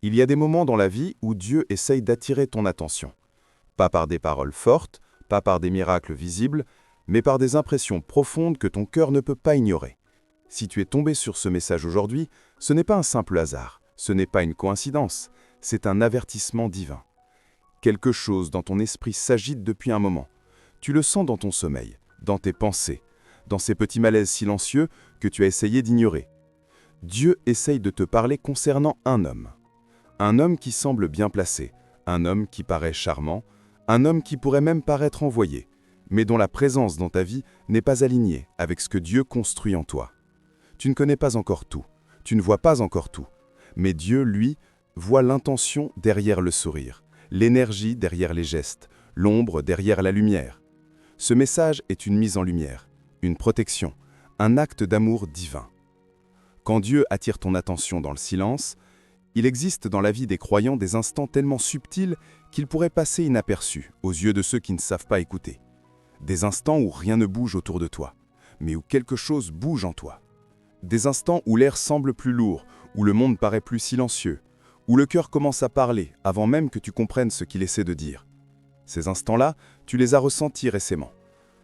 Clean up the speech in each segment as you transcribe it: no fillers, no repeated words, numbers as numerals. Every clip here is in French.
Il y a des moments dans la vie où Dieu essaye d'attirer ton attention. Pas par des paroles fortes, pas par des miracles visibles, mais par des impressions profondes que ton cœur ne peut pas ignorer. Si tu es tombé sur ce message aujourd'hui, ce n'est pas un simple hasard, ce n'est pas une coïncidence, c'est un avertissement divin. Quelque chose dans ton esprit s'agite depuis un moment. Tu le sens dans ton sommeil, dans tes pensées, dans ces petits malaises silencieux que tu as essayé d'ignorer. Dieu essaye de te parler concernant un homme. Un homme qui semble bien placé, un homme qui paraît charmant, un homme qui pourrait même paraître envoyé, mais dont la présence dans ta vie n'est pas alignée avec ce que Dieu construit en toi. Tu ne connais pas encore tout, tu ne vois pas encore tout, mais Dieu, lui, voit l'intention derrière le sourire, l'énergie derrière les gestes, l'ombre derrière la lumière. Ce message est une mise en lumière, une protection, un acte d'amour divin. Quand Dieu attire ton attention dans le silence, il existe dans la vie des croyants des instants tellement subtils qu'ils pourraient passer inaperçus aux yeux de ceux qui ne savent pas écouter. Des instants où rien ne bouge autour de toi, mais où quelque chose bouge en toi. Des instants où l'air semble plus lourd, où le monde paraît plus silencieux, où le cœur commence à parler avant même que tu comprennes ce qu'il essaie de dire. Ces instants-là, tu les as ressentis récemment.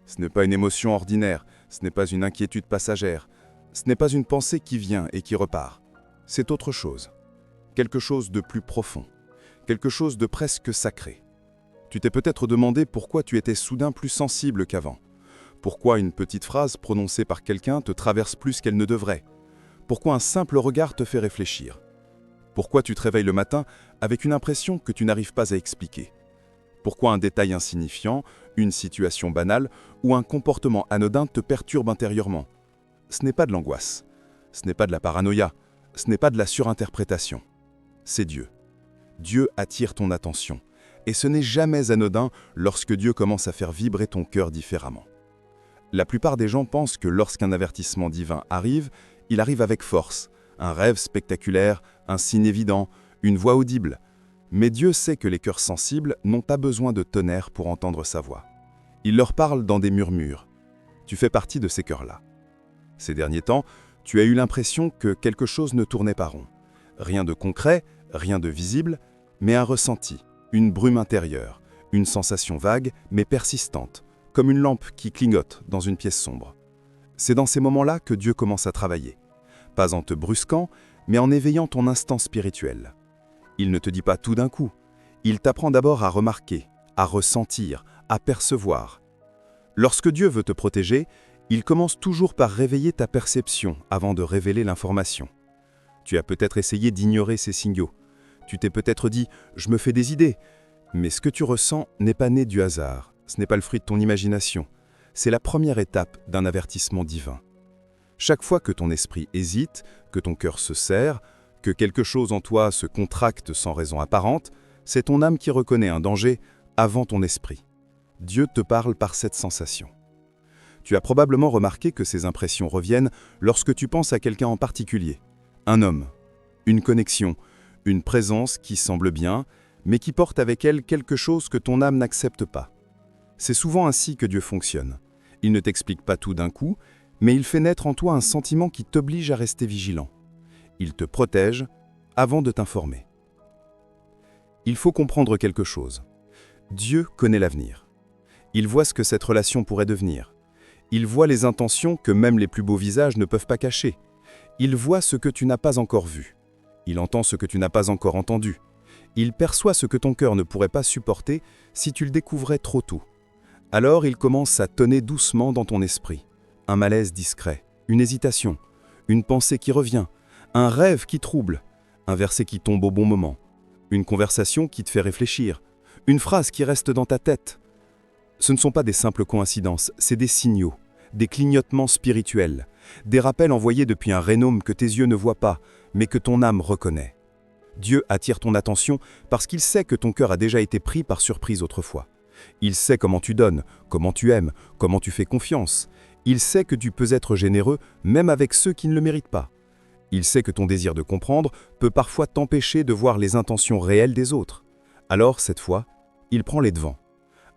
Ce n'est pas une émotion ordinaire, ce n'est pas une inquiétude passagère, ce n'est pas une pensée qui vient et qui repart. C'est autre chose. Quelque chose de plus profond, quelque chose de presque sacré. Tu t'es peut-être demandé pourquoi tu étais soudain plus sensible qu'avant. Pourquoi une petite phrase prononcée par quelqu'un te traverse plus qu'elle ne devrait. Pourquoi un simple regard te fait réfléchir. Pourquoi tu te réveilles le matin avec une impression que tu n'arrives pas à expliquer. Pourquoi un détail insignifiant, une situation banale ou un comportement anodin te perturbe intérieurement. Ce n'est pas de l'angoisse, ce n'est pas de la paranoïa, ce n'est pas de la surinterprétation. C'est Dieu. Dieu attire ton attention. Et ce n'est jamais anodin lorsque Dieu commence à faire vibrer ton cœur différemment. La plupart des gens pensent que lorsqu'un avertissement divin arrive, il arrive avec force, un rêve spectaculaire, un signe évident, une voix audible. Mais Dieu sait que les cœurs sensibles n'ont pas besoin de tonnerre pour entendre sa voix. Il leur parle dans des murmures. Tu fais partie de ces cœurs-là. Ces derniers temps, tu as eu l'impression que quelque chose ne tournait pas rond. Rien de concret, rien de visible, mais un ressenti, une brume intérieure, une sensation vague mais persistante, comme une lampe qui clignote dans une pièce sombre. C'est dans ces moments-là que Dieu commence à travailler, pas en te brusquant, mais en éveillant ton instinct spirituel. Il ne te dit pas tout d'un coup, il t'apprend d'abord à remarquer, à ressentir, à percevoir. Lorsque Dieu veut te protéger, il commence toujours par réveiller ta perception avant de révéler l'information. Tu as peut-être essayé d'ignorer ces signaux. Tu t'es peut-être dit « je me fais des idées ». Mais ce que tu ressens n'est pas né du hasard, ce n'est pas le fruit de ton imagination. C'est la première étape d'un avertissement divin. Chaque fois que ton esprit hésite, que ton cœur se serre, que quelque chose en toi se contracte sans raison apparente, c'est ton âme qui reconnaît un danger avant ton esprit. Dieu te parle par cette sensation. Tu as probablement remarqué que ces impressions reviennent lorsque tu penses à quelqu'un en particulier. Un homme, une connexion, une présence qui semble bien, mais qui porte avec elle quelque chose que ton âme n'accepte pas. C'est souvent ainsi que Dieu fonctionne. Il ne t'explique pas tout d'un coup, mais il fait naître en toi un sentiment qui t'oblige à rester vigilant. Il te protège avant de t'informer. Il faut comprendre quelque chose. Dieu connaît l'avenir. Il voit ce que cette relation pourrait devenir. Il voit les intentions que même les plus beaux visages ne peuvent pas cacher. Il voit ce que tu n'as pas encore vu. Il entend ce que tu n'as pas encore entendu. Il perçoit ce que ton cœur ne pourrait pas supporter si tu le découvrais trop tôt. Alors il commence à tonner doucement dans ton esprit. Un malaise discret, une hésitation, une pensée qui revient, un rêve qui trouble, un verset qui tombe au bon moment, une conversation qui te fait réfléchir, une phrase qui reste dans ta tête. Ce ne sont pas des simples coïncidences, c'est des signaux, des clignotements spirituels, des rappels envoyés depuis un rénome que tes yeux ne voient pas, mais que ton âme reconnaît. Dieu attire ton attention parce qu'il sait que ton cœur a déjà été pris par surprise autrefois. Il sait comment tu donnes, comment tu aimes, comment tu fais confiance. Il sait que tu peux être généreux même avec ceux qui ne le méritent pas. Il sait que ton désir de comprendre peut parfois t'empêcher de voir les intentions réelles des autres. Alors, cette fois, il prend les devants.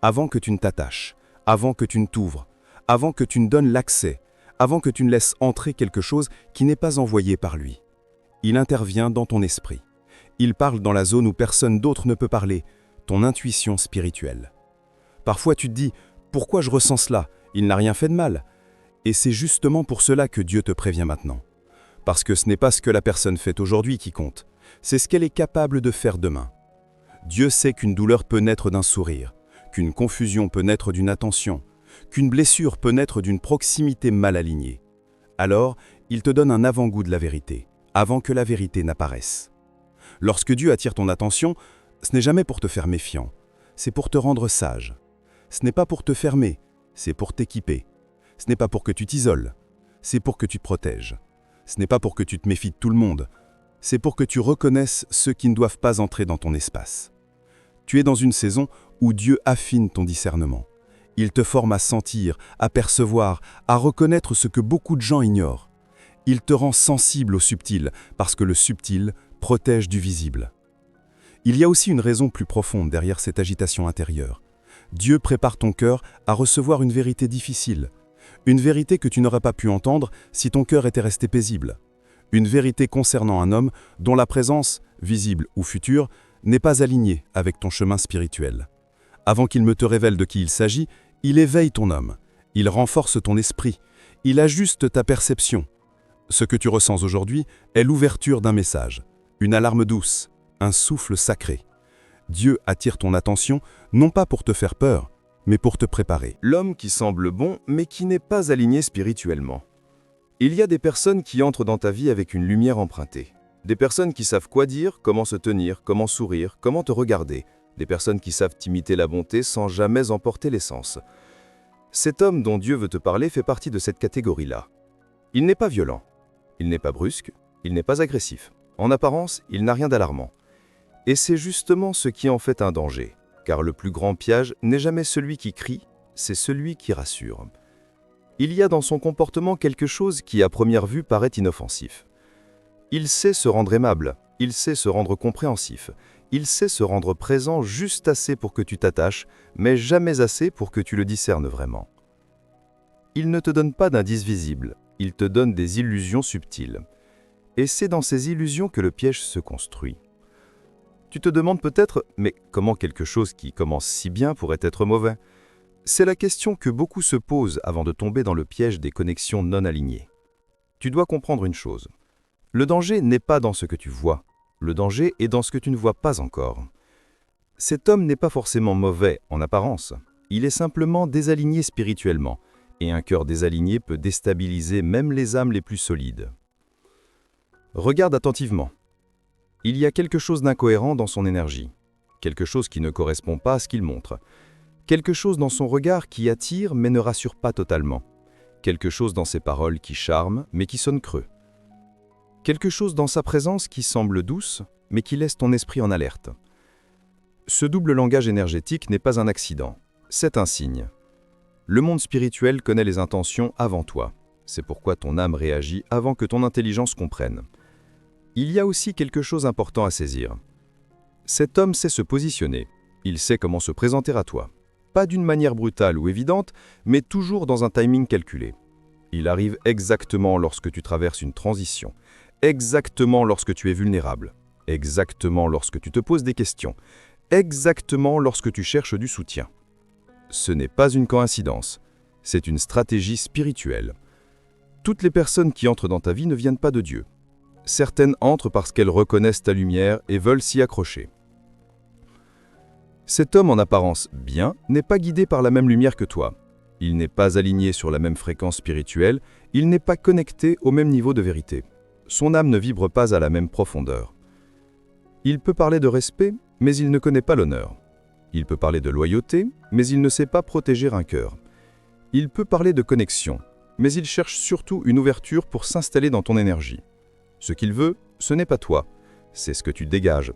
Avant que tu ne t'attaches, avant que tu ne t'ouvres, avant que tu ne donnes l'accès, avant que tu ne laisses entrer quelque chose qui n'est pas envoyé par lui. Il intervient dans ton esprit. Il parle dans la zone où personne d'autre ne peut parler, ton intuition spirituelle. Parfois tu te dis « Pourquoi je ressens cela? Il n'a rien fait de mal ?» Et c'est justement pour cela que Dieu te prévient maintenant. Parce que ce n'est pas ce que la personne fait aujourd'hui qui compte, c'est ce qu'elle est capable de faire demain. Dieu sait qu'une douleur peut naître d'un sourire, qu'une confusion peut naître d'une attention, qu'une blessure peut naître d'une proximité mal alignée. Alors, il te donne un avant-goût de la vérité, avant que la vérité n'apparaisse. Lorsque Dieu attire ton attention, ce n'est jamais pour te faire méfiant, c'est pour te rendre sage. Ce n'est pas pour te fermer, c'est pour t'équiper. Ce n'est pas pour que tu t'isoles, c'est pour que tu te protèges. Ce n'est pas pour que tu te méfies de tout le monde, c'est pour que tu reconnaisses ceux qui ne doivent pas entrer dans ton espace. Tu es dans une saison où Dieu affine ton discernement. Il te forme à sentir, à percevoir, à reconnaître ce que beaucoup de gens ignorent. Il te rend sensible au subtil, parce que le subtil protège du visible. Il y a aussi une raison plus profonde derrière cette agitation intérieure. Dieu prépare ton cœur à recevoir une vérité difficile. Une vérité que tu n'aurais pas pu entendre si ton cœur était resté paisible. Une vérité concernant un homme dont la présence, visible ou future, n'est pas alignée avec ton chemin spirituel. Avant qu'il ne te révèle de qui il s'agit, il éveille ton homme. Il renforce ton esprit. Il ajuste ta perception. Ce que tu ressens aujourd'hui est l'ouverture d'un message, une alarme douce, un souffle sacré. Dieu attire ton attention non pas pour te faire peur, mais pour te préparer. L'homme qui semble bon, mais qui n'est pas aligné spirituellement. Il y a des personnes qui entrent dans ta vie avec une lumière empruntée. Des personnes qui savent quoi dire, comment se tenir, comment sourire, comment te regarder. Des personnes qui savent imiter la bonté sans jamais emporter l'essence. Cet homme dont Dieu veut te parler fait partie de cette catégorie-là. Il n'est pas violent, il n'est pas brusque, il n'est pas agressif. En apparence, il n'a rien d'alarmant. Et c'est justement ce qui en fait un danger, car le plus grand piège n'est jamais celui qui crie, c'est celui qui rassure. Il y a dans son comportement quelque chose qui, à première vue, paraît inoffensif. Il sait se rendre aimable, il sait se rendre compréhensif, il sait se rendre présent juste assez pour que tu t'attaches, mais jamais assez pour que tu le discernes vraiment. Il ne te donne pas d'indices visibles, il te donne des illusions subtiles. Et c'est dans ces illusions que le piège se construit. Tu te demandes peut-être, mais comment quelque chose qui commence si bien pourrait être mauvais? C'est la question que beaucoup se posent avant de tomber dans le piège des connexions non alignées. Tu dois comprendre une chose. Le danger n'est pas dans ce que tu vois. Le danger est dans ce que tu ne vois pas encore. Cet homme n'est pas forcément mauvais en apparence. Il est simplement désaligné spirituellement. Et un cœur désaligné peut déstabiliser même les âmes les plus solides. Regarde attentivement. Il y a quelque chose d'incohérent dans son énergie. Quelque chose qui ne correspond pas à ce qu'il montre. Quelque chose dans son regard qui attire mais ne rassure pas totalement. Quelque chose dans ses paroles qui charme mais qui sonne creux. Quelque chose dans sa présence qui semble douce mais qui laisse ton esprit en alerte. Ce double langage énergétique n'est pas un accident, c'est un signe. Le monde spirituel connaît les intentions avant toi. C'est pourquoi ton âme réagit avant que ton intelligence comprenne. Il y a aussi quelque chose d'important à saisir. Cet homme sait se positionner. Il sait comment se présenter à toi. Pas d'une manière brutale ou évidente, mais toujours dans un timing calculé. Il arrive exactement lorsque tu traverses une transition, exactement lorsque tu es vulnérable, exactement lorsque tu te poses des questions, exactement lorsque tu cherches du soutien. Ce n'est pas une coïncidence, c'est une stratégie spirituelle. Toutes les personnes qui entrent dans ta vie ne viennent pas de Dieu. Certaines entrent parce qu'elles reconnaissent ta lumière et veulent s'y accrocher. Cet homme en apparence bien n'est pas guidé par la même lumière que toi. Il n'est pas aligné sur la même fréquence spirituelle, il n'est pas connecté au même niveau de vérité. Son âme ne vibre pas à la même profondeur. Il peut parler de respect, mais il ne connaît pas l'honneur. Il peut parler de loyauté, mais il ne sait pas protéger un cœur. Il peut parler de connexion, mais il cherche surtout une ouverture pour s'installer dans ton énergie. Ce qu'il veut, ce n'est pas toi, c'est ce que tu dégages.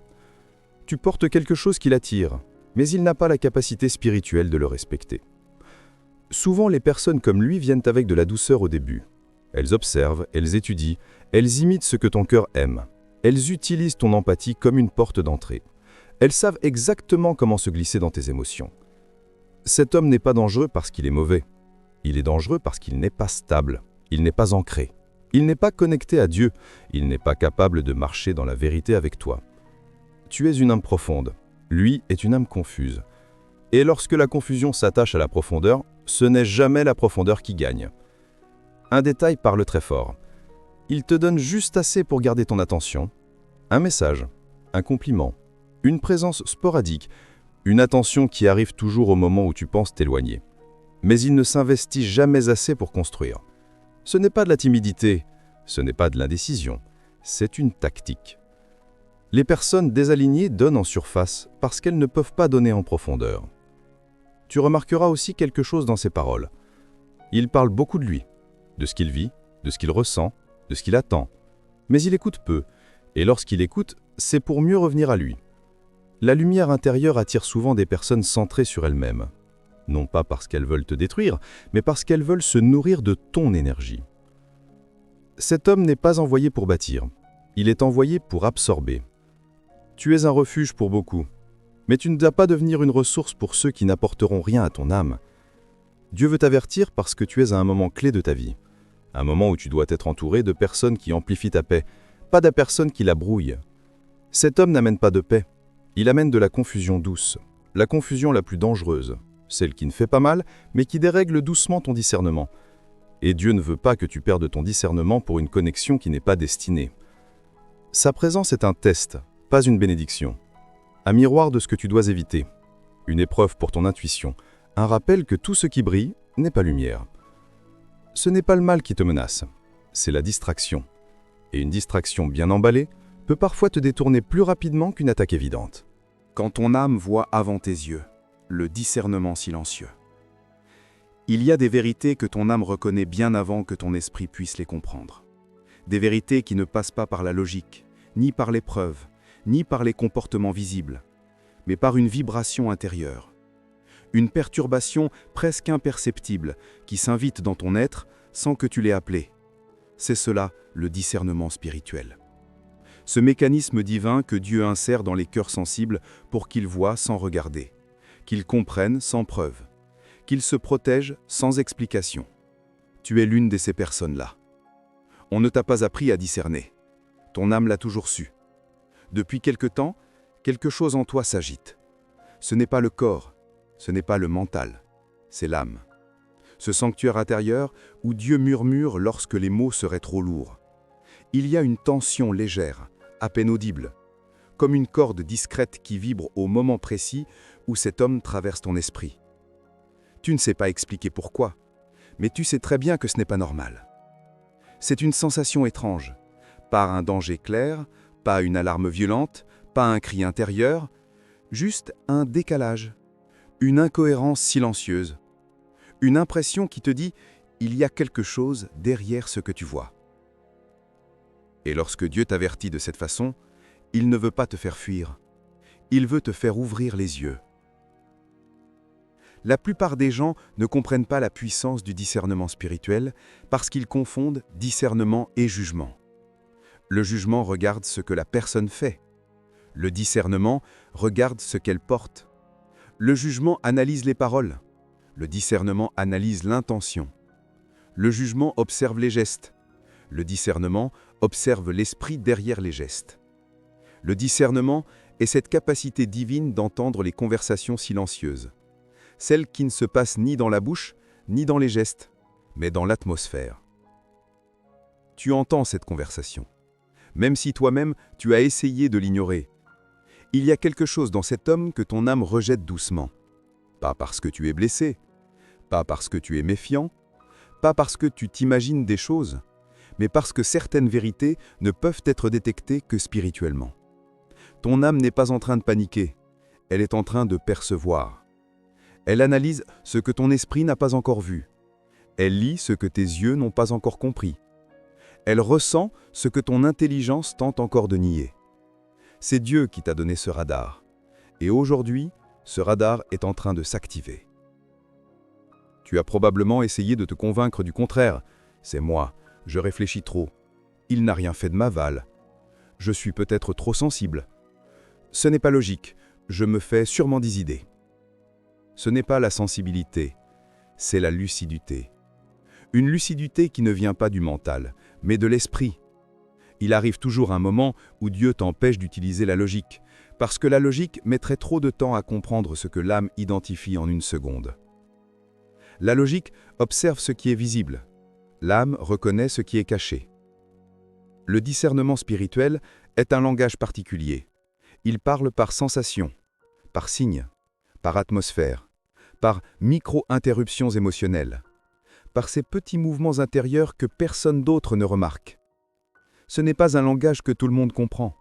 Tu portes quelque chose qui l'attire, mais il n'a pas la capacité spirituelle de le respecter. Souvent, les personnes comme lui viennent avec de la douceur au début. Elles observent, elles étudient, elles imitent ce que ton cœur aime. Elles utilisent ton empathie comme une porte d'entrée. Elles savent exactement comment se glisser dans tes émotions. Cet homme n'est pas dangereux parce qu'il est mauvais. Il est dangereux parce qu'il n'est pas stable, il n'est pas ancré. Il n'est pas connecté à Dieu, il n'est pas capable de marcher dans la vérité avec toi. Tu es une âme profonde. Lui est une âme confuse. Et lorsque la confusion s'attache à la profondeur, ce n'est jamais la profondeur qui gagne. Un détail parle très fort. Il te donne juste assez pour garder ton attention. Un message, un compliment, une présence sporadique, une attention qui arrive toujours au moment où tu penses t'éloigner. Mais il ne s'investit jamais assez pour construire. Ce n'est pas de la timidité, ce n'est pas de l'indécision, c'est une tactique. Les personnes désalignées donnent en surface parce qu'elles ne peuvent pas donner en profondeur. Tu remarqueras aussi quelque chose dans ses paroles. Il parle beaucoup de lui, de ce qu'il vit, de ce qu'il ressent, de ce qu'il attend. Mais il écoute peu, et lorsqu'il écoute, c'est pour mieux revenir à lui. La lumière intérieure attire souvent des personnes centrées sur elles-mêmes. Non pas parce qu'elles veulent te détruire, mais parce qu'elles veulent se nourrir de ton énergie. Cet homme n'est pas envoyé pour bâtir, il est envoyé pour absorber. Tu es un refuge pour beaucoup, mais tu ne dois pas devenir une ressource pour ceux qui n'apporteront rien à ton âme. Dieu veut t'avertir parce que tu es à un moment clé de ta vie, un moment où tu dois être entouré de personnes qui amplifient ta paix, pas de personnes qui la brouillent. Cet homme n'amène pas de paix, il amène de la confusion douce, la confusion la plus dangereuse, celle qui ne fait pas mal, mais qui dérègle doucement ton discernement. Et Dieu ne veut pas que tu perdes ton discernement pour une connexion qui n'est pas destinée. Sa présence est un test, pas une bénédiction. Un miroir de ce que tu dois éviter. Une épreuve pour ton intuition. Un rappel que tout ce qui brille n'est pas lumière. Ce n'est pas le mal qui te menace, c'est la distraction. Et une distraction bien emballée peut parfois te détourner plus rapidement qu'une attaque évidente. Quand ton âme voit avant tes yeux, le discernement silencieux. Il y a des vérités que ton âme reconnaît bien avant que ton esprit puisse les comprendre. Des vérités qui ne passent pas par la logique, ni par les preuves, ni par les comportements visibles, mais par une vibration intérieure. Une perturbation presque imperceptible qui s'invite dans ton être sans que tu l'aies appelée. C'est cela, le discernement spirituel. Ce mécanisme divin que Dieu insère dans les cœurs sensibles pour qu'ils voient sans regarder, qu'ils comprennent sans preuve, qu'ils se protègent sans explication. Tu es l'une de ces personnes-là. On ne t'a pas appris à discerner. Ton âme l'a toujours su. Depuis quelque temps, quelque chose en toi s'agite. Ce n'est pas le corps, ce n'est pas le mental, c'est l'âme. Ce sanctuaire intérieur où Dieu murmure lorsque les mots seraient trop lourds. Il y a une tension légère, à peine audible, comme une corde discrète qui vibre au moment précis où cet homme traverse ton esprit. Tu ne sais pas expliquer pourquoi, mais tu sais très bien que ce n'est pas normal. C'est une sensation étrange, pas un danger clair, pas une alarme violente, pas un cri intérieur, juste un décalage, une incohérence silencieuse, une impression qui te dit « il y a quelque chose derrière ce que tu vois ». Et lorsque Dieu t'avertit de cette façon, il ne veut pas te faire fuir, il veut te faire ouvrir les yeux. La plupart des gens ne comprennent pas la puissance du discernement spirituel parce qu'ils confondent discernement et jugement. Le jugement regarde ce que la personne fait. Le discernement regarde ce qu'elle porte. Le jugement analyse les paroles. Le discernement analyse l'intention. Le jugement observe les gestes. Le discernement observe l'esprit derrière les gestes. Le discernement est cette capacité divine d'entendre les conversations silencieuses. Celles qui ne se passent ni dans la bouche, ni dans les gestes, mais dans l'atmosphère. Tu entends cette conversation, même si toi-même tu as essayé de l'ignorer. Il y a quelque chose dans cet homme que ton âme rejette doucement. Pas parce que tu es blessé, pas parce que tu es méfiant, pas parce que tu t'imagines des choses, mais parce que certaines vérités ne peuvent être détectées que spirituellement. Ton âme n'est pas en train de paniquer, elle est en train de percevoir. Elle analyse ce que ton esprit n'a pas encore vu. Elle lit ce que tes yeux n'ont pas encore compris. Elle ressent ce que ton intelligence tente encore de nier. C'est Dieu qui t'a donné ce radar. Et aujourd'hui, ce radar est en train de s'activer. Tu as probablement essayé de te convaincre du contraire. C'est moi, je réfléchis trop. Il n'a rien fait de ma Val. Je suis peut-être trop sensible. Ce n'est pas logique, je me fais sûrement des idées. Ce n'est pas la sensibilité, c'est la lucidité. Une lucidité qui ne vient pas du mental, mais de l'esprit. Il arrive toujours un moment où Dieu t'empêche d'utiliser la logique, Parce que la logique mettrait trop de temps à comprendre ce que l'âme identifie en une seconde. La logique observe ce qui est visible. L'âme reconnaît ce qui est caché. Le discernement spirituel est un langage particulier. Il parle par sensation, par signe, par atmosphère, par micro-interruptions émotionnelles, par ces petits mouvements intérieurs que personne d'autre ne remarque. Ce n'est pas un langage que tout le monde comprend.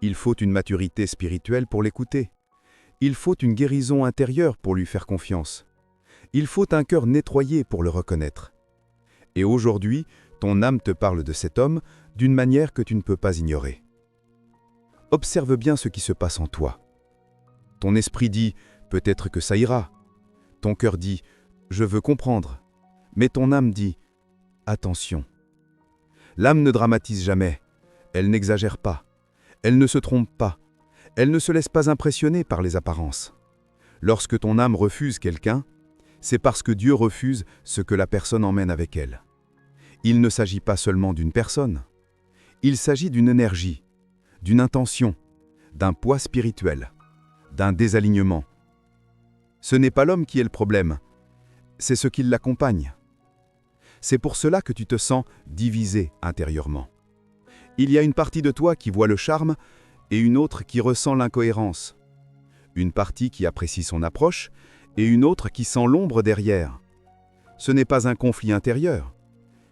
Il faut une maturité spirituelle pour l'écouter. Il faut une guérison intérieure pour lui faire confiance. Il faut un cœur nettoyé pour le reconnaître. Et aujourd'hui, ton âme te parle de cet homme d'une manière que tu ne peux pas ignorer. Observe bien ce qui se passe en toi. Ton esprit dit « peut-être que ça ira ». Ton cœur dit « je veux comprendre ». Mais ton âme dit « attention ». L'âme ne dramatise jamais, elle n'exagère pas, elle ne se trompe pas, elle ne se laisse pas impressionner par les apparences. Lorsque ton âme refuse quelqu'un, c'est parce que Dieu refuse ce que la personne emmène avec elle. Il ne s'agit pas seulement d'une personne, il s'agit d'une énergie, d'une intention, d'un poids spirituel, d'un désalignement. Ce n'est pas l'homme qui est le problème, c'est ce qui l'accompagne. C'est pour cela que tu te sens divisé intérieurement. Il y a une partie de toi qui voit le charme et une autre qui ressent l'incohérence. Une partie qui apprécie son approche et une autre qui sent l'ombre derrière. Ce n'est pas un conflit intérieur,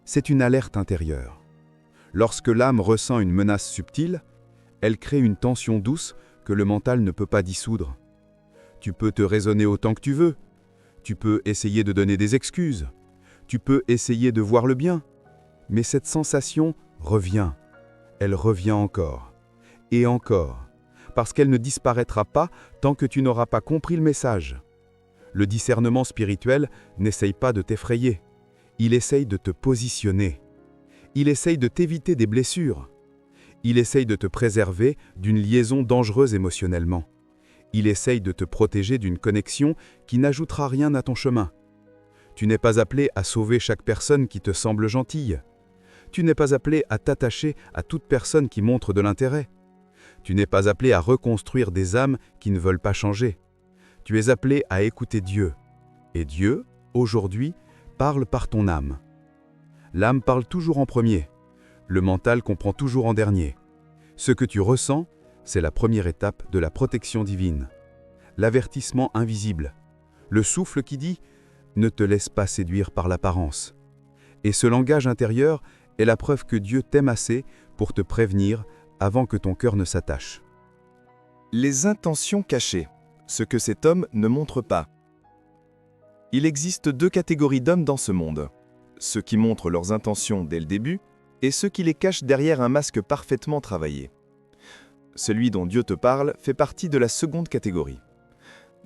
c'est une alerte intérieure. Lorsque l'âme ressent une menace subtile, elle crée une tension douce que le mental ne peut pas dissoudre. Tu peux te raisonner autant que tu veux, tu peux essayer de donner des excuses, tu peux essayer de voir le bien, mais cette sensation revient, elle revient encore, et encore, parce qu'elle ne disparaîtra pas tant que tu n'auras pas compris le message. Le discernement spirituel n'essaye pas de t'effrayer, il essaye de te positionner, il essaye de t'éviter des blessures, il essaye de te préserver d'une liaison dangereuse émotionnellement, il essaye de te protéger d'une connexion qui n'ajoutera rien à ton chemin. Tu n'es pas appelé à sauver chaque personne qui te semble gentille. Tu n'es pas appelé à t'attacher à toute personne qui montre de l'intérêt. Tu n'es pas appelé à reconstruire des âmes qui ne veulent pas changer. Tu es appelé à écouter Dieu. Et Dieu, aujourd'hui, parle par ton âme. L'âme parle toujours en premier. Le mental comprend toujours en dernier. Ce que tu ressens, c'est la première étape de la protection divine. L'avertissement invisible. Le souffle qui dit « ne te laisse pas séduire par l'apparence ». Et ce langage intérieur est la preuve que Dieu t'aime assez pour te prévenir avant que ton cœur ne s'attache. Les intentions cachées, ce que cet homme ne montre pas. Il existe deux catégories d'hommes dans ce monde. Ceux qui montrent leurs intentions dès le début et ceux qui les cachent derrière un masque parfaitement travaillé. Celui dont Dieu te parle fait partie de la seconde catégorie.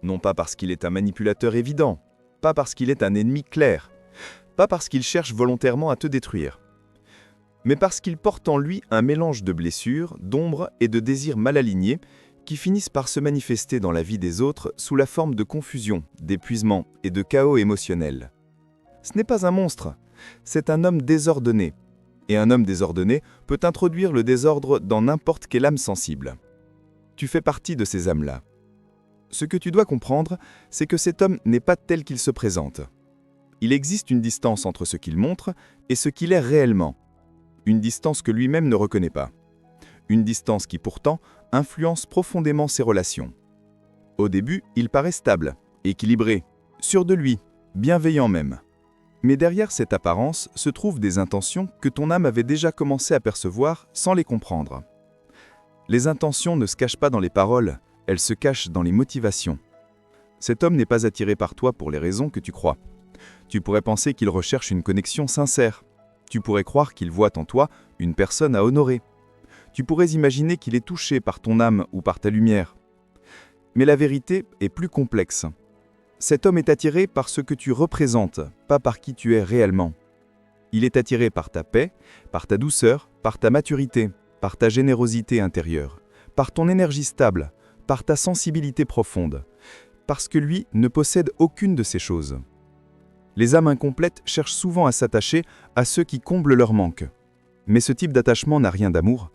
Non pas parce qu'il est un manipulateur évident, pas parce qu'il est un ennemi clair, pas parce qu'il cherche volontairement à te détruire, mais parce qu'il porte en lui un mélange de blessures, d'ombres et de désirs mal alignés qui finissent par se manifester dans la vie des autres sous la forme de confusion, d'épuisement et de chaos émotionnel. Ce n'est pas un monstre, c'est un homme désordonné. Et un homme désordonné peut introduire le désordre dans n'importe quelle âme sensible. Tu fais partie de ces âmes-là. Ce que tu dois comprendre, c'est que cet homme n'est pas tel qu'il se présente. Il existe une distance entre ce qu'il montre et ce qu'il est réellement. Une distance que lui-même ne reconnaît pas. Une distance qui pourtant influence profondément ses relations. Au début, il paraît stable, équilibré, sûr de lui, bienveillant même. Mais derrière cette apparence se trouvent des intentions que ton âme avait déjà commencé à percevoir sans les comprendre. Les intentions ne se cachent pas dans les paroles, elles se cachent dans les motivations. Cet homme n'est pas attiré par toi pour les raisons que tu crois. Tu pourrais penser qu'il recherche une connexion sincère. Tu pourrais croire qu'il voit en toi une personne à honorer. Tu pourrais imaginer qu'il est touché par ton âme ou par ta lumière. Mais la vérité est plus complexe. Cet homme est attiré par ce que tu représentes, pas par qui tu es réellement. Il est attiré par ta paix, par ta douceur, par ta maturité, par ta générosité intérieure, par ton énergie stable, par ta sensibilité profonde, parce que lui ne possède aucune de ces choses. Les âmes incomplètes cherchent souvent à s'attacher à ceux qui comblent leur manque. Mais ce type d'attachement n'a rien d'amour.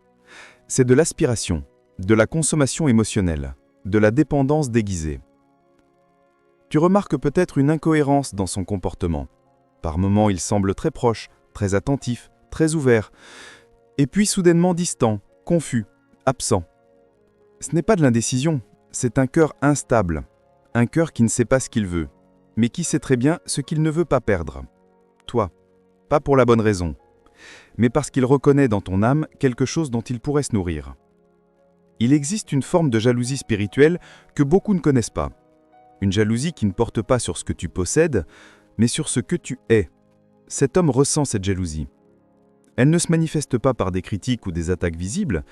C'est de l'aspiration, de la consommation émotionnelle, de la dépendance déguisée. Tu remarques peut-être une incohérence dans son comportement. Par moments, il semble très proche, très attentif, très ouvert, et puis soudainement distant, confus, absent. Ce n'est pas de l'indécision, c'est un cœur instable, un cœur qui ne sait pas ce qu'il veut, mais qui sait très bien ce qu'il ne veut pas perdre. Toi, pas pour la bonne raison, mais parce qu'il reconnaît dans ton âme quelque chose dont il pourrait se nourrir. Il existe une forme de jalousie spirituelle que beaucoup ne connaissent pas. Une jalousie qui ne porte pas sur ce que tu possèdes, mais sur ce que tu es. Cet homme ressent cette jalousie. Elle ne se manifeste pas par des critiques ou des attaques visibles,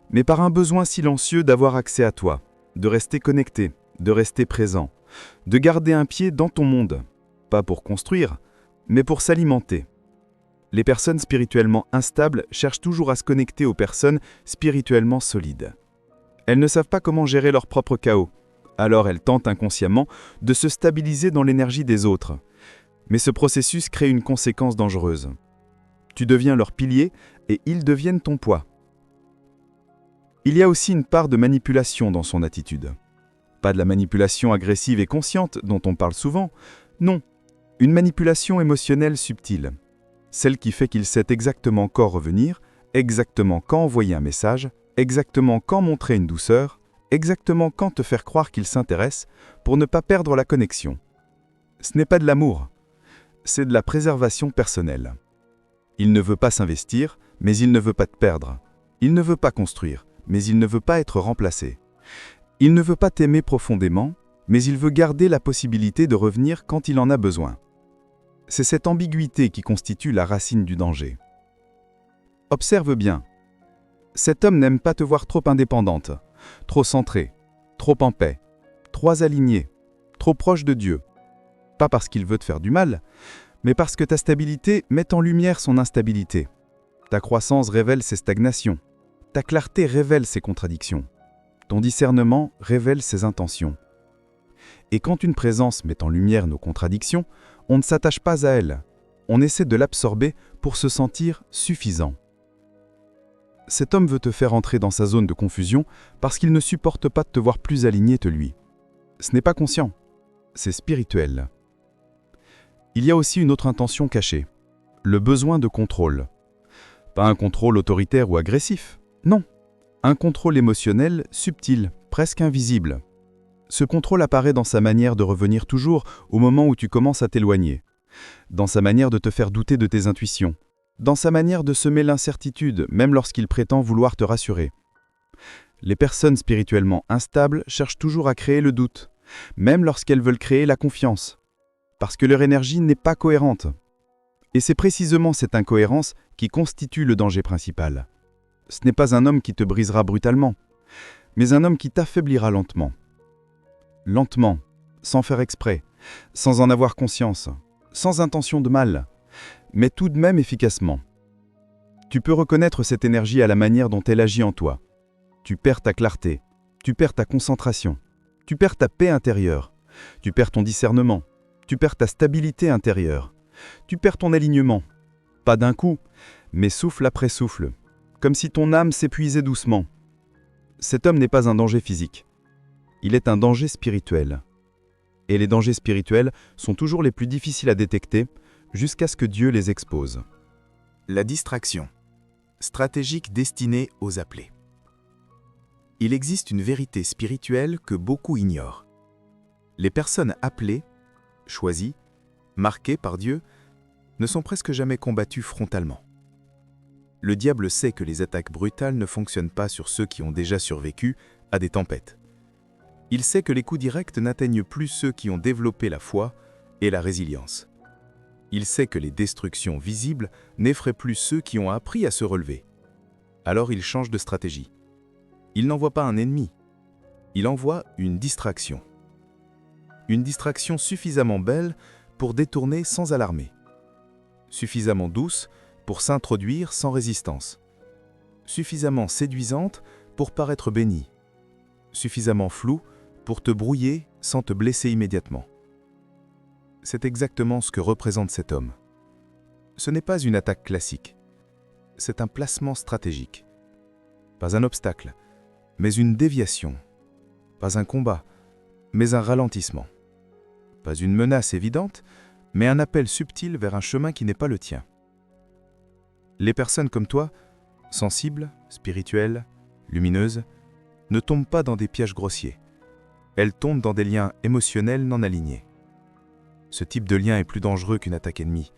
mais par un besoin silencieux d'avoir accès à toi, de rester connecté, de rester présent, de garder un pied dans ton monde, pas pour construire, mais pour s'alimenter. Les personnes spirituellement instables cherchent toujours à se connecter aux personnes spirituellement solides. Elles ne savent pas comment gérer leur propre chaos, alors elles tentent inconsciemment de se stabiliser dans l'énergie des autres. Mais ce processus crée une conséquence dangereuse. Tu deviens leur pilier et ils deviennent ton poids. Il y a aussi une part de manipulation dans son attitude. Pas de la manipulation agressive et consciente dont on parle souvent, non, une manipulation émotionnelle subtile. Celle qui fait qu'il sait exactement quand revenir, exactement quand envoyer un message, exactement quand montrer une douceur, exactement quand te faire croire qu'il s'intéresse pour ne pas perdre la connexion. Ce n'est pas de l'amour, c'est de la préservation personnelle. Il ne veut pas s'investir, mais il ne veut pas te perdre. Il ne veut pas construire, mais il ne veut pas être remplacé. Il ne veut pas t'aimer profondément, mais il veut garder la possibilité de revenir quand il en a besoin. C'est cette ambiguïté qui constitue la racine du danger. Observe bien. Cet homme n'aime pas te voir trop indépendante, trop centrée, trop en paix, trop alignée, trop proche de Dieu. Pas parce qu'il veut te faire du mal, mais parce que ta stabilité met en lumière son instabilité. Ta croissance révèle ses stagnations. Ta clarté révèle ses contradictions. Ton discernement révèle ses intentions. Et quand une présence met en lumière nos contradictions, on ne s'attache pas à elle. On essaie de l'absorber pour se sentir suffisant. Cet homme veut te faire entrer dans sa zone de confusion parce qu'il ne supporte pas de te voir plus aligné que lui. Ce n'est pas conscient, c'est spirituel. Il y a aussi une autre intention cachée, le besoin de contrôle. Pas un contrôle autoritaire ou agressif, non. Un contrôle émotionnel, subtil, presque invisible. Ce contrôle apparaît dans sa manière de revenir toujours au moment où tu commences à t'éloigner, dans sa manière de te faire douter de tes intuitions, dans sa manière de semer l'incertitude, même lorsqu'il prétend vouloir te rassurer. Les personnes spirituellement instables cherchent toujours à créer le doute, même lorsqu'elles veulent créer la confiance, parce que leur énergie n'est pas cohérente. Et c'est précisément cette incohérence qui constitue le danger principal. Ce n'est pas un homme qui te brisera brutalement, mais un homme qui t'affaiblira lentement. Lentement, sans faire exprès, sans en avoir conscience, sans intention de mal, mais tout de même efficacement. Tu peux reconnaître cette énergie à la manière dont elle agit en toi. Tu perds ta clarté, tu perds ta concentration, tu perds ta paix intérieure, tu perds ton discernement, tu perds ta stabilité intérieure, tu perds ton alignement. Pas d'un coup, mais souffle après souffle, comme si ton âme s'épuisait doucement. Cet homme n'est pas un danger physique. Il est un danger spirituel. Et les dangers spirituels sont toujours les plus difficiles à détecter jusqu'à ce que Dieu les expose. La distraction, stratégique destinée aux appelés. Il existe une vérité spirituelle que beaucoup ignorent. Les personnes appelées, choisies, marquées par Dieu, ne sont presque jamais combattues frontalement. Le diable sait que les attaques brutales ne fonctionnent pas sur ceux qui ont déjà survécu à des tempêtes. Il sait que les coups directs n'atteignent plus ceux qui ont développé la foi et la résilience. Il sait que les destructions visibles n'effraient plus ceux qui ont appris à se relever. Alors il change de stratégie. Il n'envoie pas un ennemi, il envoie une distraction. Une distraction suffisamment belle pour détourner sans alarmer. Suffisamment douce pour s'introduire sans résistance. Suffisamment séduisante pour paraître bénie. Suffisamment floue pour te brouiller sans te blesser immédiatement. C'est exactement ce que représente cet homme. Ce n'est pas une attaque classique. C'est un placement stratégique. Pas un obstacle, mais une déviation. Pas un combat, mais un ralentissement. Pas une menace évidente, mais un appel subtil vers un chemin qui n'est pas le tien. Les personnes comme toi, sensibles, spirituelles, lumineuses, ne tombent pas dans des pièges grossiers. Elles tombent dans des liens émotionnels non alignés. Ce type de lien est plus dangereux qu'une attaque ennemie,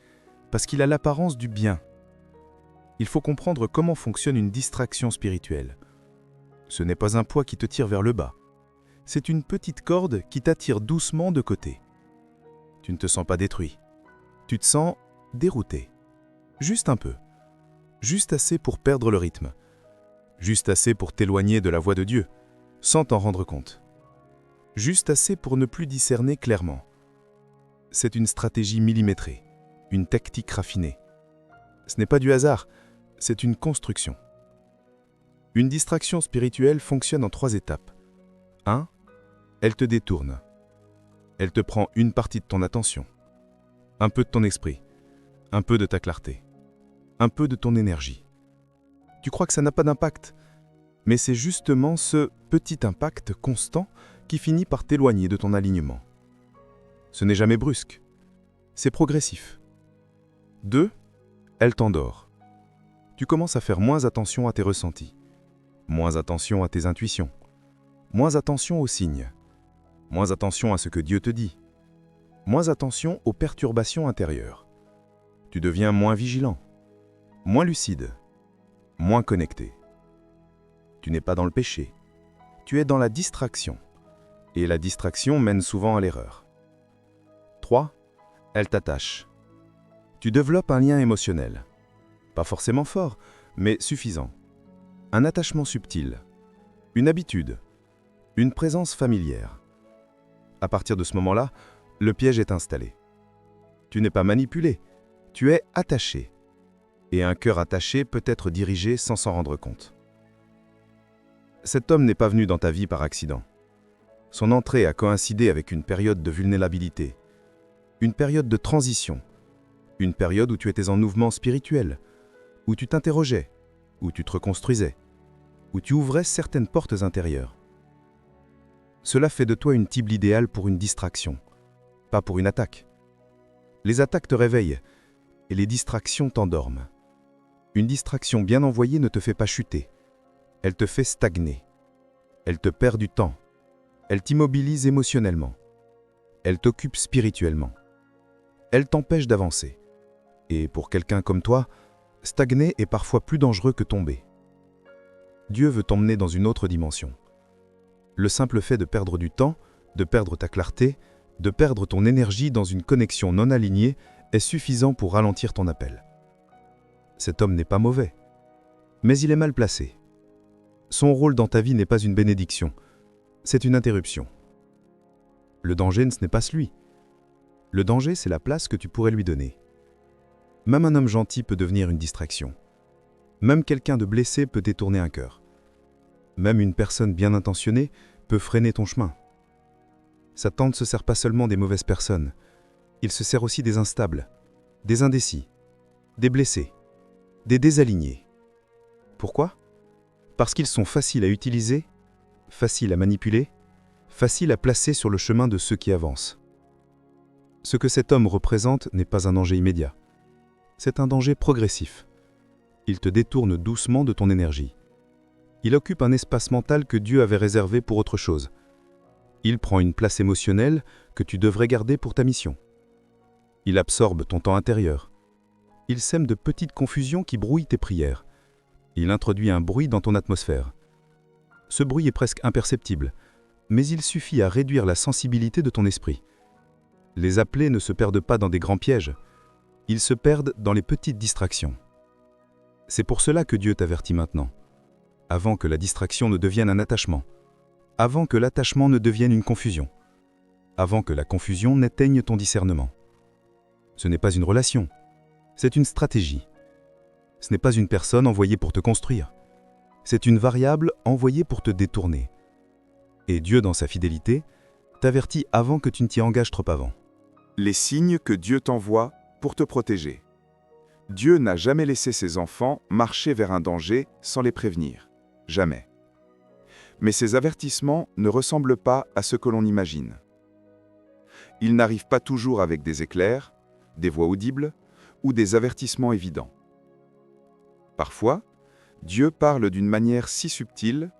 parce qu'il a l'apparence du bien. Il faut comprendre comment fonctionne une distraction spirituelle. Ce n'est pas un poids qui te tire vers le bas. C'est une petite corde qui t'attire doucement de côté. Tu ne te sens pas détruit. Tu te sens dérouté. Juste un peu. Juste assez pour perdre le rythme. Juste assez pour t'éloigner de la voie de Dieu, sans t'en rendre compte. Juste assez pour ne plus discerner clairement. C'est une stratégie millimétrée, une tactique raffinée. Ce n'est pas du hasard, c'est une construction. Une distraction spirituelle fonctionne en 3 étapes. 1. Elle te détourne. Elle te prend une partie de ton attention, un peu de ton esprit, un peu de ta clarté, un peu de ton énergie. Tu crois que ça n'a pas d'impact, mais c'est justement ce petit impact constant qui finit par t'éloigner de ton alignement. Ce n'est jamais brusque, c'est progressif. 2. Elle t'endort. Tu commences à faire moins attention à tes ressentis, moins attention à tes intuitions, moins attention aux signes, moins attention à ce que Dieu te dit, moins attention aux perturbations intérieures. Tu deviens moins vigilant, moins lucide, moins connecté. Tu n'es pas dans le péché, tu es dans la distraction. Et la distraction mène souvent à l'erreur. 3. Elle t'attache. Tu développes un lien émotionnel. Pas forcément fort, mais suffisant. Un attachement subtil. Une habitude. Une présence familière. À partir de ce moment-là, le piège est installé. Tu n'es pas manipulé, tu es attaché. Et un cœur attaché peut être dirigé sans s'en rendre compte. Cet homme n'est pas venu dans ta vie par accident. Son entrée a coïncidé avec une période de vulnérabilité, une période de transition, une période où tu étais en mouvement spirituel, où tu t'interrogeais, où tu te reconstruisais, où tu ouvrais certaines portes intérieures. Cela fait de toi une cible idéale pour une distraction, pas pour une attaque. Les attaques te réveillent et les distractions t'endorment. Une distraction bien envoyée ne te fait pas chuter, elle te fait stagner, elle te perd du temps. Elle t'immobilise émotionnellement. Elle t'occupe spirituellement. Elle t'empêche d'avancer. Et pour quelqu'un comme toi, stagner est parfois plus dangereux que tomber. Dieu veut t'emmener dans une autre dimension. Le simple fait de perdre du temps, de perdre ta clarté, de perdre ton énergie dans une connexion non alignée est suffisant pour ralentir ton appel. Cet homme n'est pas mauvais, mais il est mal placé. Son rôle dans ta vie n'est pas une bénédiction. C'est une interruption. Le danger, ce n'est pas celui. Le danger, c'est la place que tu pourrais lui donner. Même un homme gentil peut devenir une distraction. Même quelqu'un de blessé peut détourner un cœur. Même une personne bien intentionnée peut freiner ton chemin. Satan ne se sert pas seulement des mauvaises personnes. Il se sert aussi des instables, des indécis, des blessés, des désalignés. Pourquoi ? Parce qu'ils sont faciles à utiliser, facile à manipuler, facile à placer sur le chemin de ceux qui avancent. Ce que cet homme représente n'est pas un danger immédiat. C'est un danger progressif. Il te détourne doucement de ton énergie. Il occupe un espace mental que Dieu avait réservé pour autre chose. Il prend une place émotionnelle que tu devrais garder pour ta mission. Il absorbe ton temps intérieur. Il sème de petites confusions qui brouillent tes prières. Il introduit un bruit dans ton atmosphère. Ce bruit est presque imperceptible, mais il suffit à réduire la sensibilité de ton esprit. Les appelés ne se perdent pas dans des grands pièges, ils se perdent dans les petites distractions. C'est pour cela que Dieu t'avertit maintenant, avant que la distraction ne devienne un attachement, avant que l'attachement ne devienne une confusion, avant que la confusion n'éteigne ton discernement. Ce n'est pas une relation, c'est une stratégie. Ce n'est pas une personne envoyée pour te construire. C'est une variable envoyée pour te détourner. Et Dieu, dans sa fidélité, t'avertit avant que tu ne t'y engages trop avant. Les signes que Dieu t'envoie pour te protéger. Dieu n'a jamais laissé ses enfants marcher vers un danger sans les prévenir. Jamais. Mais ces avertissements ne ressemblent pas à ce que l'on imagine. Ils n'arrivent pas toujours avec des éclairs, des voix audibles ou des avertissements évidents. Parfois, Dieu parle d'une manière si subtile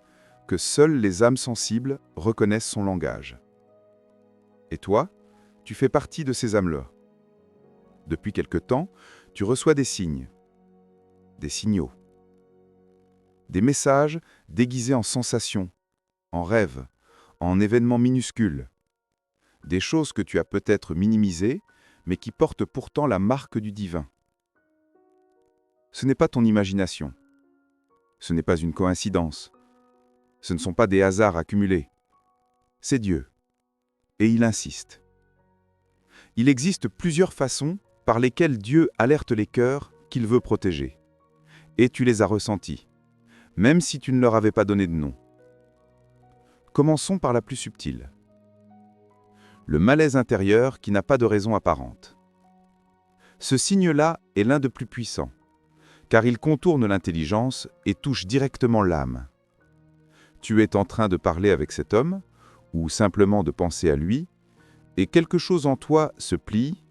que seules les âmes sensibles reconnaissent son langage. Et toi, tu fais partie de ces âmes-là. Depuis quelque temps, tu reçois des signes, des signaux, des messages déguisés en sensations, en rêves, en événements minuscules, des choses que tu as peut-être minimisées, mais qui portent pourtant la marque du divin. Ce n'est pas ton imagination. Ce n'est pas une coïncidence. Ce ne sont pas des hasards accumulés. C'est Dieu. Et il insiste. Il existe plusieurs façons par lesquelles Dieu alerte les cœurs qu'il veut protéger. Et tu les as ressentis, même si tu ne leur avais pas donné de nom. Commençons par la plus subtile. Le malaise intérieur qui n'a pas de raison apparente. Ce signe-là est l'un des plus puissants, car il contourne l'intelligence et touche directement l'âme. Tu es en train de parler avec cet homme, ou simplement de penser à lui, et quelque chose en toi se plie,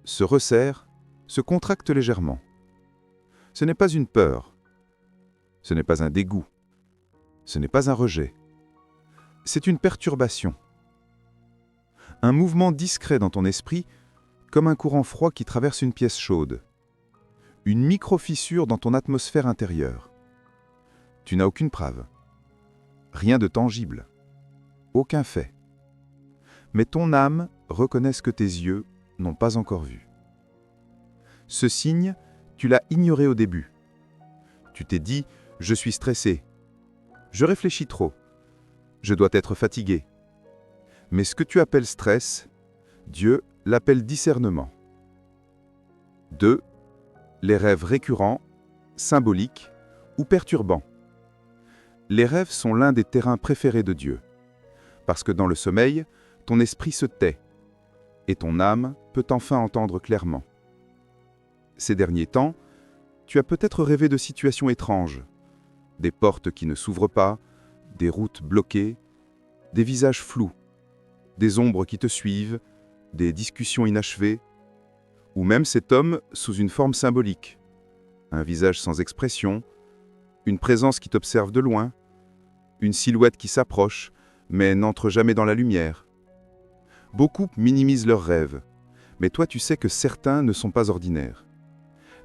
se resserre, se contracte légèrement. Ce n'est pas une peur, ce n'est pas un dégoût, ce n'est pas un rejet. C'est une perturbation. Un mouvement discret dans ton esprit, comme un courant froid qui traverse une pièce chaude. Une micro-fissure dans ton atmosphère intérieure. Tu n'as aucune preuve. Rien de tangible. Aucun fait. Mais ton âme reconnaît ce que tes yeux n'ont pas encore vu. Ce signe, tu l'as ignoré au début. Tu t'es dit « je suis stressé »,« je réfléchis trop »,« je dois être fatigué ». Mais ce que tu appelles stress, Dieu l'appelle discernement. 2. Les rêves récurrents, symboliques ou perturbants. Les rêves sont l'un des terrains préférés de Dieu, parce que dans le sommeil, ton esprit se tait, et ton âme peut enfin entendre clairement. Ces derniers temps, tu as peut-être rêvé de situations étranges, des portes qui ne s'ouvrent pas, des routes bloquées, des visages flous, des ombres qui te suivent, des discussions inachevées, ou même cet homme sous une forme symbolique, un visage sans expression, une présence qui t'observe de loin, une silhouette qui s'approche, mais n'entre jamais dans la lumière. Beaucoup minimisent leurs rêves, mais toi tu sais que certains ne sont pas ordinaires.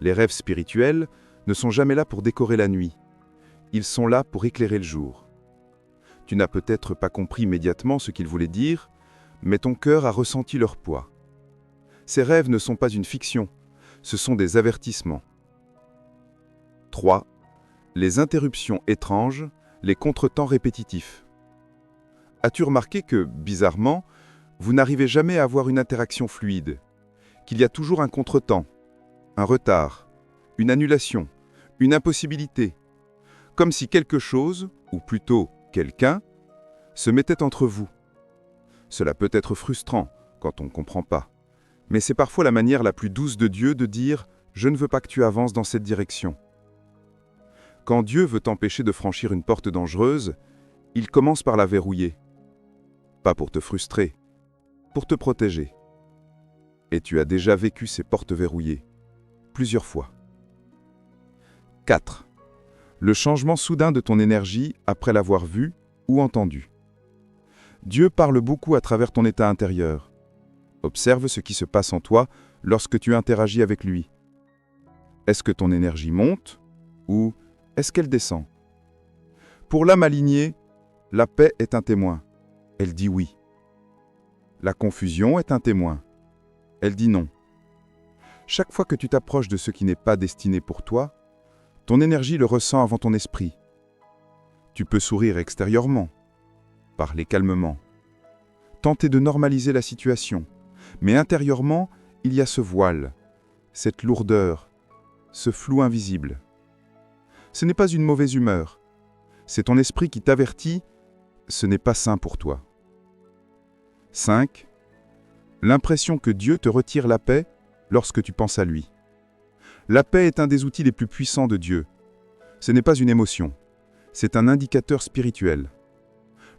Les rêves spirituels ne sont jamais là pour décorer la nuit, ils sont là pour éclairer le jour. Tu n'as peut-être pas compris immédiatement ce qu'ils voulaient dire, mais ton cœur a ressenti leur poids. Ces rêves ne sont pas une fiction, ce sont des avertissements. 3. Les interruptions étranges, les contretemps répétitifs. As-tu remarqué que, bizarrement, vous n'arrivez jamais à avoir une interaction fluide, qu'il y a toujours un contretemps, un retard, une annulation, une impossibilité, comme si quelque chose, ou plutôt quelqu'un, se mettait entre vous. Cela peut être frustrant quand on ne comprend pas, mais c'est parfois la manière la plus douce de Dieu de dire « Je ne veux pas que tu avances dans cette direction ». Quand Dieu veut t'empêcher de franchir une porte dangereuse, il commence par la verrouiller. Pas pour te frustrer, pour te protéger. Et tu as déjà vécu ces portes verrouillées, plusieurs fois. 4. Le changement soudain de ton énergie après l'avoir vu ou entendu. Dieu parle beaucoup à travers ton état intérieur. Observe ce qui se passe en toi lorsque tu interagis avec lui. Est-ce que ton énergie monte ou est-ce qu'elle descend? Pour l'âme alignée, la paix est un témoin. Elle dit oui. La confusion est un témoin. Elle dit non. Chaque fois que tu t'approches de ce qui n'est pas destiné pour toi, ton énergie le ressent avant ton esprit. Tu peux sourire extérieurement, parler calmement, tenter de normaliser la situation, mais intérieurement, il y a ce voile, cette lourdeur, ce flou invisible. Ce n'est pas une mauvaise humeur, c'est ton esprit qui t'avertit, ce n'est pas sain pour toi. 5. L'impression que Dieu te retire la paix lorsque tu penses à lui. La paix est un des outils les plus puissants de Dieu. Ce n'est pas une émotion, c'est un indicateur spirituel.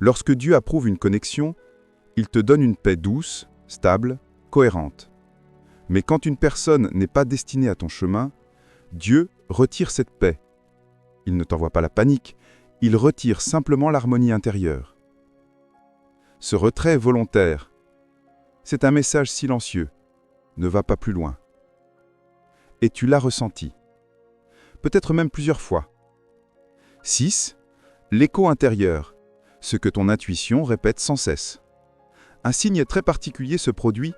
Lorsque Dieu approuve une connexion, il te donne une paix douce, stable, cohérente. Mais quand une personne n'est pas destinée à ton chemin, Dieu retire cette paix. Il ne t'envoie pas la panique, il retire simplement l'harmonie intérieure. Ce retrait est volontaire. C'est un message silencieux. Ne va pas plus loin. Et tu l'as ressenti. Peut-être même plusieurs fois. 6. L'écho intérieur. Ce que ton intuition répète sans cesse. Un signe très particulier se produit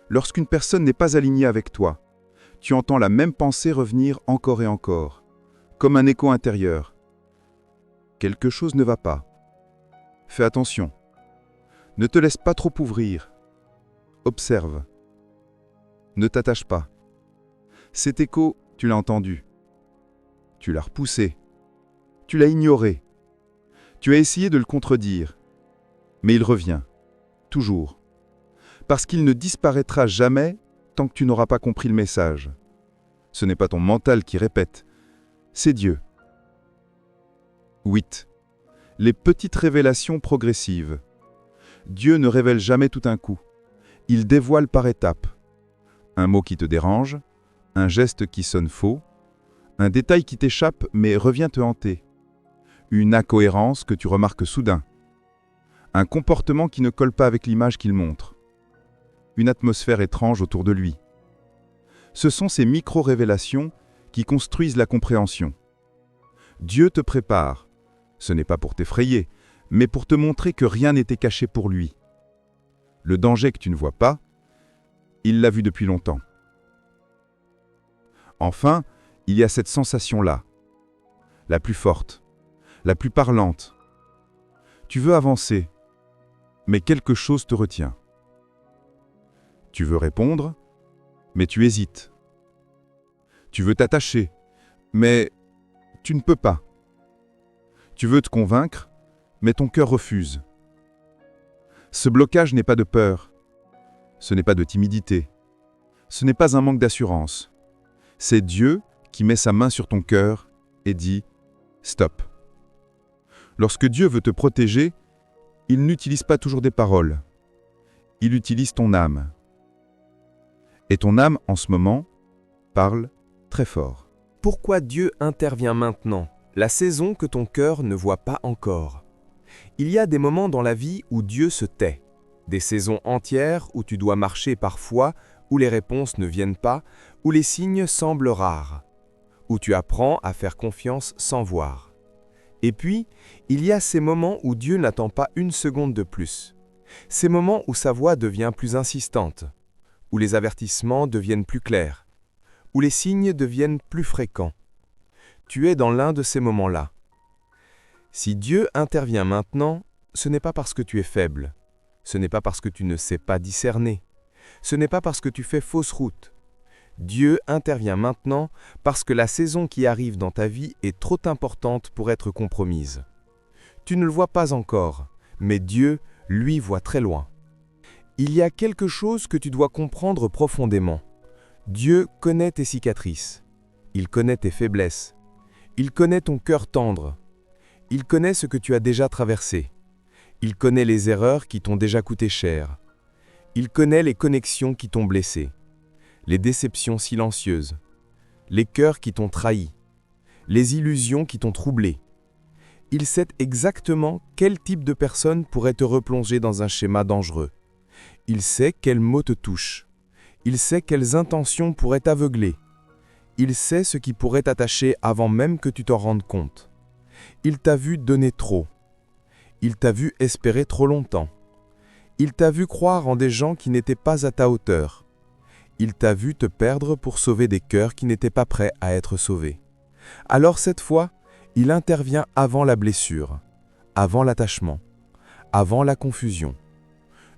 lorsqu'une personne n'est pas alignée avec toi. Tu entends la même pensée revenir encore et encore, comme un écho intérieur. Quelque chose ne va pas. Fais attention. Ne te laisse pas trop ouvrir. Observe. Ne t'attache pas. Cet écho, tu l'as entendu. Tu l'as repoussé. Tu l'as ignoré. Tu as essayé de le contredire. Mais il revient. Toujours. Parce qu'il ne disparaîtra jamais tant que tu n'auras pas compris le message. Ce n'est pas ton mental qui répète, c'est Dieu. 8. Les petites révélations progressives. Dieu ne révèle jamais tout d'un coup. Il dévoile par étapes. Un mot qui te dérange, un geste qui sonne faux, un détail qui t'échappe mais revient te hanter, une incohérence que tu remarques soudain, un comportement qui ne colle pas avec l'image qu'il montre, une atmosphère étrange autour de lui. Ce sont ces micro-révélations qui construisent la compréhension. Dieu te prépare. Ce n'est pas pour t'effrayer, mais pour te montrer que rien n'était caché pour lui. Le danger que tu ne vois pas, il l'a vu depuis longtemps. Enfin, il y a cette sensation-là, la plus forte, la plus parlante. Tu veux avancer, mais quelque chose te retient. Tu veux répondre, mais tu hésites. Tu veux t'attacher, mais tu ne peux pas. Tu veux te convaincre, mais ton cœur refuse. Ce blocage n'est pas de peur, ce n'est pas de timidité, ce n'est pas un manque d'assurance. C'est Dieu qui met sa main sur ton cœur et dit « Stop ». Lorsque Dieu veut te protéger, il n'utilise pas toujours des paroles. Il utilise ton âme. Et ton âme, en ce moment, parle très fort. Pourquoi Dieu intervient maintenant, la saison que ton cœur ne voit pas encore? Il y a des moments dans la vie où Dieu se tait, des saisons entières où tu dois marcher parfois, où les réponses ne viennent pas, où les signes semblent rares, où tu apprends à faire confiance sans voir. Et puis, il y a ces moments où Dieu n'attend pas une seconde de plus, ces moments où sa voix devient plus insistante, où les avertissements deviennent plus clairs, où les signes deviennent plus fréquents. Tu es dans l'un de ces moments-là. Si Dieu intervient maintenant, ce n'est pas parce que tu es faible, ce n'est pas parce que tu ne sais pas discerner, ce n'est pas parce que tu fais fausse route. Dieu intervient maintenant parce que la saison qui arrive dans ta vie est trop importante pour être compromise. Tu ne le vois pas encore, mais Dieu, lui, voit très loin. Il y a quelque chose que tu dois comprendre profondément. Dieu connaît tes cicatrices. Il connaît tes faiblesses. Il connaît ton cœur tendre. Il connaît ce que tu as déjà traversé. Il connaît les erreurs qui t'ont déjà coûté cher. Il connaît les connexions qui t'ont blessé, les déceptions silencieuses, les cœurs qui t'ont trahi, les illusions qui t'ont troublé. Il sait exactement quel type de personne pourrait te replonger dans un schéma dangereux. Il sait quels mots te touchent. Il sait quelles intentions pourraient t'aveugler. Il sait ce qui pourrait t'attacher avant même que tu t'en rendes compte. Il t'a vu donner trop. Il t'a vu espérer trop longtemps. Il t'a vu croire en des gens qui n'étaient pas à ta hauteur. Il t'a vu te perdre pour sauver des cœurs qui n'étaient pas prêts à être sauvés. Alors cette fois, il intervient avant la blessure, avant l'attachement, avant la confusion.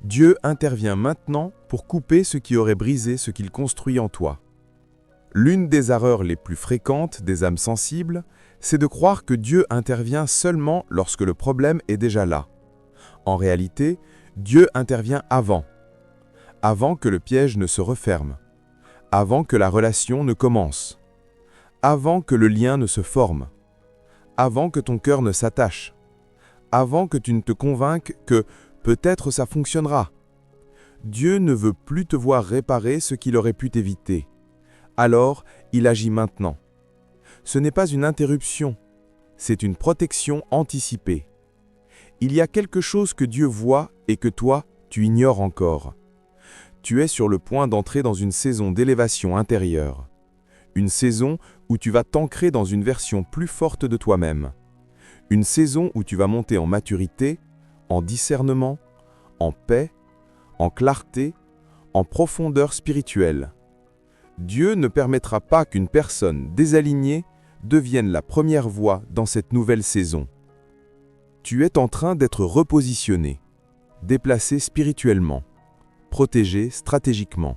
Dieu intervient maintenant pour couper ce qui aurait brisé ce qu'il construit en toi. L'une des erreurs les plus fréquentes des âmes sensibles, c'est de croire que Dieu intervient seulement lorsque le problème est déjà là. En réalité, Dieu intervient avant que le piège ne se referme, avant que la relation ne commence, avant que le lien ne se forme, avant que ton cœur ne s'attache, avant que tu ne te convainques que peut-être ça fonctionnera. Dieu ne veut plus te voir réparer ce qu'il aurait pu t'éviter. Alors, il agit maintenant. Ce n'est pas une interruption, c'est une protection anticipée. Il y a quelque chose que Dieu voit et que toi, tu ignores encore. Tu es sur le point d'entrer dans une saison d'élévation intérieure. Une saison où tu vas t'ancrer dans une version plus forte de toi-même. Une saison où tu vas monter en maturité, en discernement, en paix, en clarté, en profondeur spirituelle. Dieu ne permettra pas qu'une personne désalignée devienne la première voix dans cette nouvelle saison. Tu es en train d'être repositionné, déplacé spirituellement, protégé stratégiquement,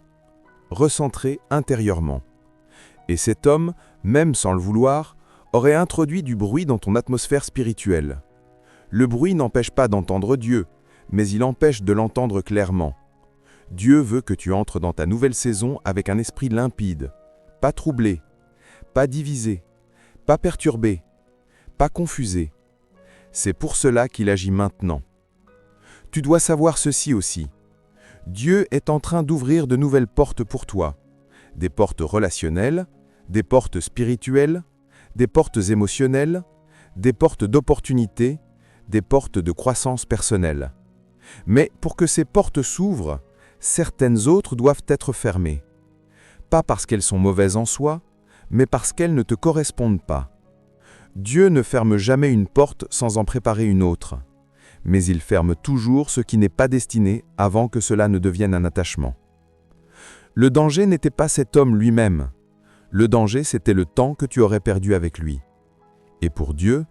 recentré intérieurement. Et cet homme, même sans le vouloir, aurait introduit du bruit dans ton atmosphère spirituelle. Le bruit n'empêche pas d'entendre Dieu, mais il empêche de l'entendre clairement. Dieu veut que tu entres dans ta nouvelle saison avec un esprit limpide, pas troublé, pas divisé, pas perturbé, pas confusé. C'est pour cela qu'il agit maintenant. Tu dois savoir ceci aussi. Dieu est en train d'ouvrir de nouvelles portes pour toi. Des portes relationnelles, des portes spirituelles, des portes émotionnelles, des portes d'opportunités, des portes de croissance personnelle. Mais pour que ces portes s'ouvrent, certaines autres doivent être fermées. Pas parce qu'elles sont mauvaises en soi, mais parce qu'elles ne te correspondent pas. Dieu ne ferme jamais une porte sans en préparer une autre, mais il ferme toujours ce qui n'est pas destiné avant que cela ne devienne un attachement. Le danger n'était pas cet homme lui-même. Le danger, c'était le temps que tu aurais perdu avec lui. Et pour Dieu,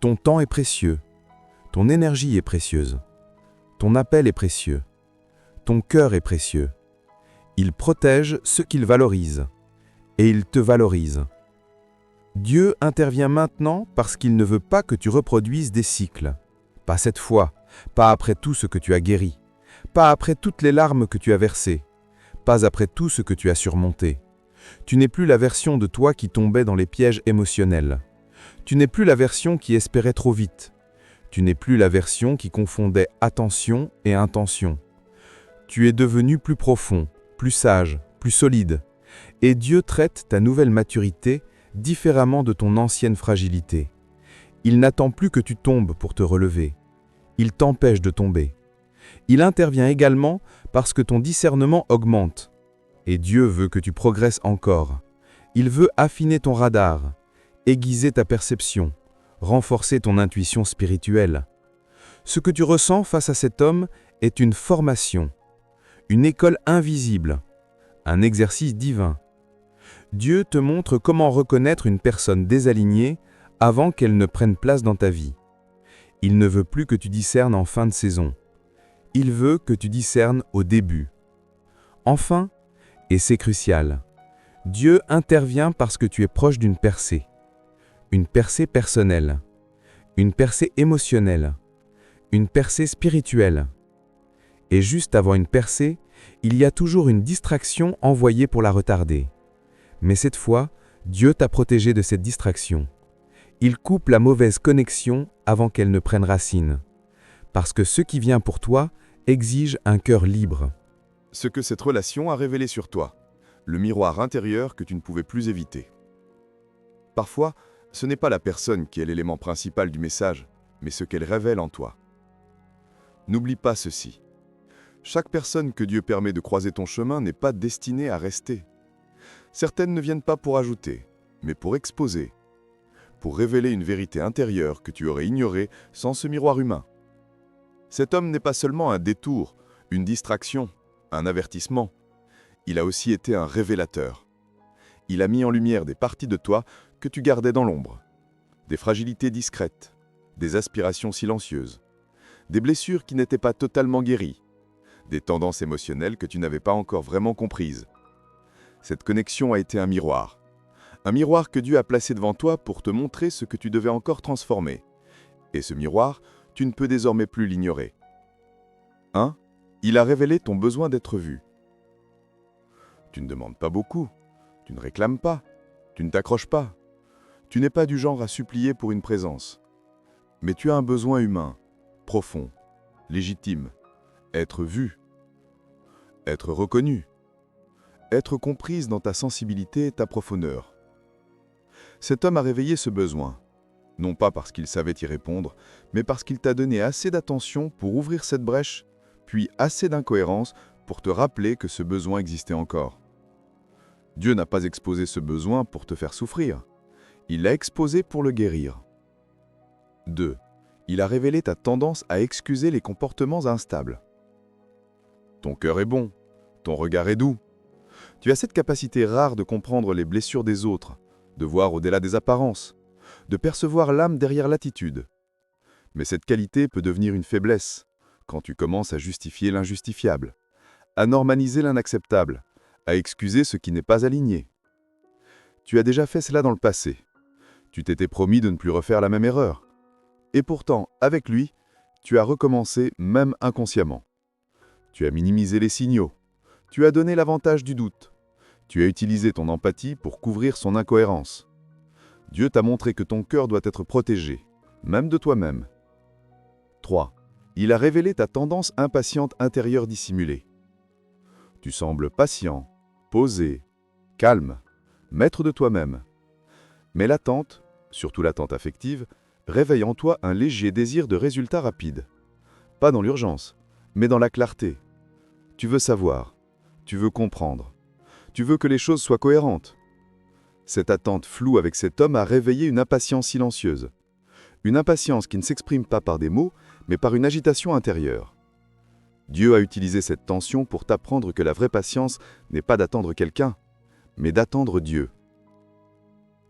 ton temps est précieux, ton énergie est précieuse, ton appel est précieux, ton cœur est précieux. Il protège ce qu'il valorise, et il te valorise. Dieu intervient maintenant parce qu'il ne veut pas que tu reproduises des cycles. Pas cette fois, pas après tout ce que tu as guéri, pas après toutes les larmes que tu as versées, pas après tout ce que tu as surmonté. Tu n'es plus la version de toi qui tombait dans les pièges émotionnels. Tu n'es plus la version qui espérait trop vite. Tu n'es plus la version qui confondait attention et intention. Tu es devenu plus profond, plus sage, plus solide. Et Dieu traite ta nouvelle maturité différemment de ton ancienne fragilité. Il n'attend plus que tu tombes pour te relever. Il t'empêche de tomber. Il intervient également parce que ton discernement augmente. Et Dieu veut que tu progresses encore. Il veut affiner ton radar, aiguiser ta perception, renforcer ton intuition spirituelle. Ce que tu ressens face à cet homme est une formation, une école invisible, un exercice divin. Dieu te montre comment reconnaître une personne désalignée avant qu'elle ne prenne place dans ta vie. Il ne veut plus que tu discernes en fin de saison. Il veut que tu discernes au début. Enfin, et c'est crucial, Dieu intervient parce que tu es proche d'une percée. Une percée personnelle, une percée émotionnelle, une percée spirituelle. Et juste avant une percée, il y a toujours une distraction envoyée pour la retarder. Mais cette fois, Dieu t'a protégé de cette distraction. Il coupe la mauvaise connexion avant qu'elle ne prenne racine. Parce que ce qui vient pour toi exige un cœur libre. Ce que cette relation a révélé sur toi, le miroir intérieur que tu ne pouvais plus éviter. Parfois, ce n'est pas la personne qui est l'élément principal du message, mais ce qu'elle révèle en toi. N'oublie pas ceci. Chaque personne que Dieu permet de croiser ton chemin n'est pas destinée à rester. Certaines ne viennent pas pour ajouter, mais pour exposer, pour révéler une vérité intérieure que tu aurais ignorée sans ce miroir humain. Cet homme n'est pas seulement un détour, une distraction, un avertissement. Il a aussi été un révélateur. Il a mis en lumière des parties de toi que tu gardais dans l'ombre, des fragilités discrètes, des aspirations silencieuses, des blessures qui n'étaient pas totalement guéries, des tendances émotionnelles que tu n'avais pas encore vraiment comprises. Cette connexion a été un miroir que Dieu a placé devant toi pour te montrer ce que tu devais encore transformer. Et ce miroir, tu ne peux désormais plus l'ignorer. 1. Il a révélé ton besoin d'être vu. Tu ne demandes pas beaucoup, tu ne réclames pas, tu ne t'accroches pas. Tu n'es pas du genre à supplier pour une présence. Mais tu as un besoin humain, profond, légitime, être vu, être reconnu, être comprise dans ta sensibilité et ta profondeur. Cet homme a réveillé ce besoin, non pas parce qu'il savait y répondre, mais parce qu'il t'a donné assez d'attention pour ouvrir cette brèche, puis assez d'incohérence pour te rappeler que ce besoin existait encore. Dieu n'a pas exposé ce besoin pour te faire souffrir, il l'a exposé pour le guérir. 2. Il a révélé ta tendance à excuser les comportements instables. Ton cœur est bon, ton regard est doux. Tu as cette capacité rare de comprendre les blessures des autres, de voir au-delà des apparences, de percevoir l'âme derrière l'attitude. Mais cette qualité peut devenir une faiblesse quand tu commences à justifier l'injustifiable, à normaliser l'inacceptable, à excuser ce qui n'est pas aligné. Tu as déjà fait cela dans le passé. Tu t'étais promis de ne plus refaire la même erreur. Et pourtant, avec lui, tu as recommencé même inconsciemment. Tu as minimisé les signaux. Tu as donné l'avantage du doute. Tu as utilisé ton empathie pour couvrir son incohérence. Dieu t'a montré que ton cœur doit être protégé, même de toi-même. 3. Il a révélé ta tendance impatiente intérieure dissimulée. Tu sembles patient, posé, calme, maître de toi-même. Mais l'attente, surtout l'attente affective, réveille en toi un léger désir de résultats rapides. Pas dans l'urgence, mais dans la clarté. Tu veux savoir, tu veux comprendre, tu veux que les choses soient cohérentes. Cette attente floue avec cet homme a réveillé une impatience silencieuse. Une impatience qui ne s'exprime pas par des mots, mais par une agitation intérieure. Dieu a utilisé cette tension pour t'apprendre que la vraie patience n'est pas d'attendre quelqu'un, mais d'attendre Dieu.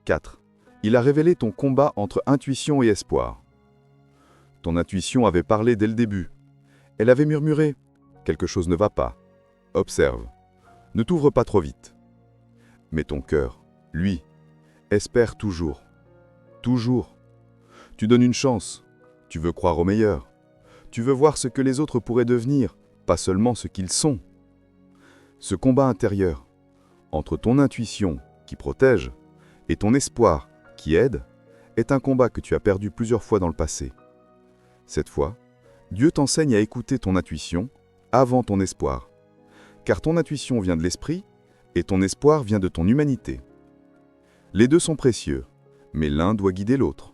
4. Il a révélé ton combat entre intuition et espoir. Ton intuition avait parlé dès le début. Elle avait murmuré « Quelque chose ne va pas. Observe. Ne t'ouvre pas trop vite. » Mais ton cœur, lui, espère toujours. Toujours. Tu donnes une chance. Tu veux croire au meilleur. Tu veux voir ce que les autres pourraient devenir, pas seulement ce qu'ils sont. Ce combat intérieur, entre ton intuition, qui protège, et ton espoir, qui aide, est un combat que tu as perdu plusieurs fois dans le passé. Cette fois, Dieu t'enseigne à écouter ton intuition avant ton espoir, car ton intuition vient de l'esprit et ton espoir vient de ton humanité. Les deux sont précieux, mais l'un doit guider l'autre.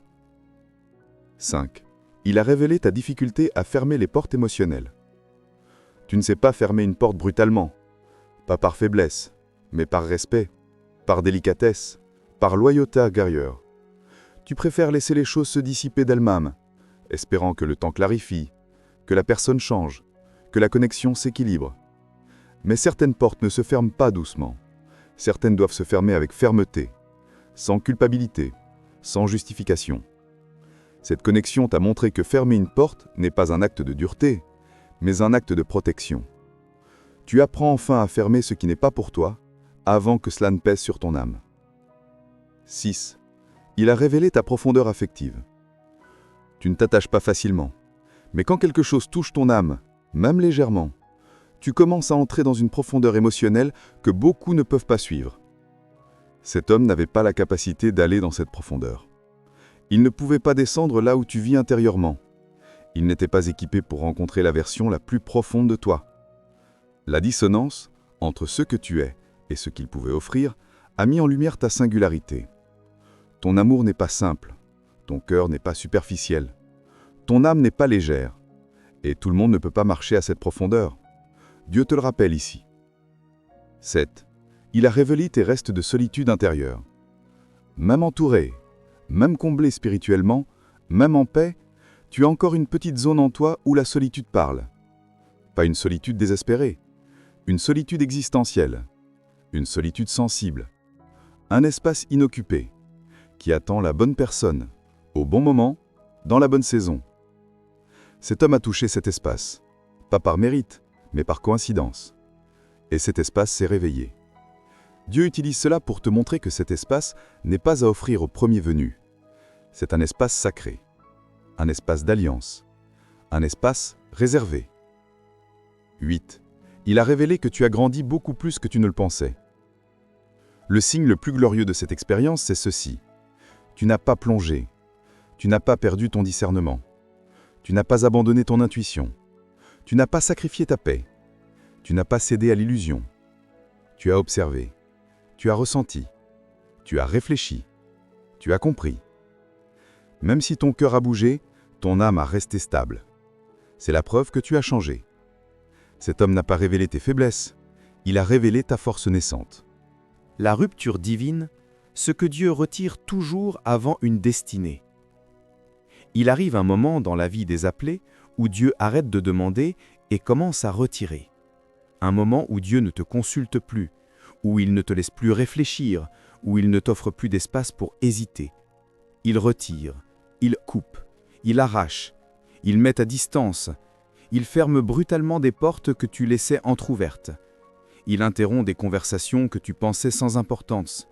5. Il a révélé ta difficulté à fermer les portes émotionnelles. Tu ne sais pas fermer une porte brutalement, pas par faiblesse, mais par respect, par délicatesse, par loyauté intérieure. Tu préfères laisser les choses se dissiper d'elles-mêmes, espérant que le temps clarifie, que la personne change, que la connexion s'équilibre. Mais certaines portes ne se ferment pas doucement. Certaines doivent se fermer avec fermeté, sans culpabilité, sans justification. Cette connexion t'a montré que fermer une porte n'est pas un acte de dureté, mais un acte de protection. Tu apprends enfin à fermer ce qui n'est pas pour toi, avant que cela ne pèse sur ton âme. 6. Il a révélé ta profondeur affective. Tu ne t'attaches pas facilement, mais quand quelque chose touche ton âme, même légèrement, tu commences à entrer dans une profondeur émotionnelle que beaucoup ne peuvent pas suivre. Cet homme n'avait pas la capacité d'aller dans cette profondeur. Il ne pouvait pas descendre là où tu vis intérieurement. Il n'était pas équipé pour rencontrer la version la plus profonde de toi. La dissonance entre ce que tu es et ce qu'il pouvait offrir a mis en lumière ta singularité. Ton amour n'est pas simple, ton cœur n'est pas superficiel, ton âme n'est pas légère, et tout le monde ne peut pas marcher à cette profondeur. Dieu te le rappelle ici. 7. Il a révélé tes restes de solitude intérieure. Même entouré, même comblé spirituellement, même en paix, tu as encore une petite zone en toi où la solitude parle. Pas une solitude désespérée, une solitude existentielle, une solitude sensible, un espace inoccupé, qui attend la bonne personne, au bon moment, dans la bonne saison. Cet homme a touché cet espace, pas par mérite, mais par coïncidence. Et cet espace s'est réveillé. Dieu utilise cela pour te montrer que cet espace n'est pas à offrir au premier venu. C'est un espace sacré, un espace d'alliance, un espace réservé. 8. Il a révélé que tu as grandi beaucoup plus que tu ne le pensais. Le signe le plus glorieux de cette expérience, c'est ceci. Tu n'as pas plongé. Tu n'as pas perdu ton discernement. Tu n'as pas abandonné ton intuition. Tu n'as pas sacrifié ta paix. Tu n'as pas cédé à l'illusion. Tu as observé. Tu as ressenti. Tu as réfléchi. Tu as compris. Même si ton cœur a bougé, ton âme a resté stable. C'est la preuve que tu as changé. Cet homme n'a pas révélé tes faiblesses, il a révélé ta force naissante. La rupture divine, ce que Dieu retire toujours avant une destinée. Il arrive un moment dans la vie des appelés où Dieu arrête de demander et commence à retirer. Un moment où Dieu ne te consulte plus, où il ne te laisse plus réfléchir, où il ne t'offre plus d'espace pour hésiter. Il retire, il coupe, il arrache, il met à distance, il ferme brutalement des portes que tu laissais entr'ouvertes. Il interrompt des conversations que tu pensais sans importance.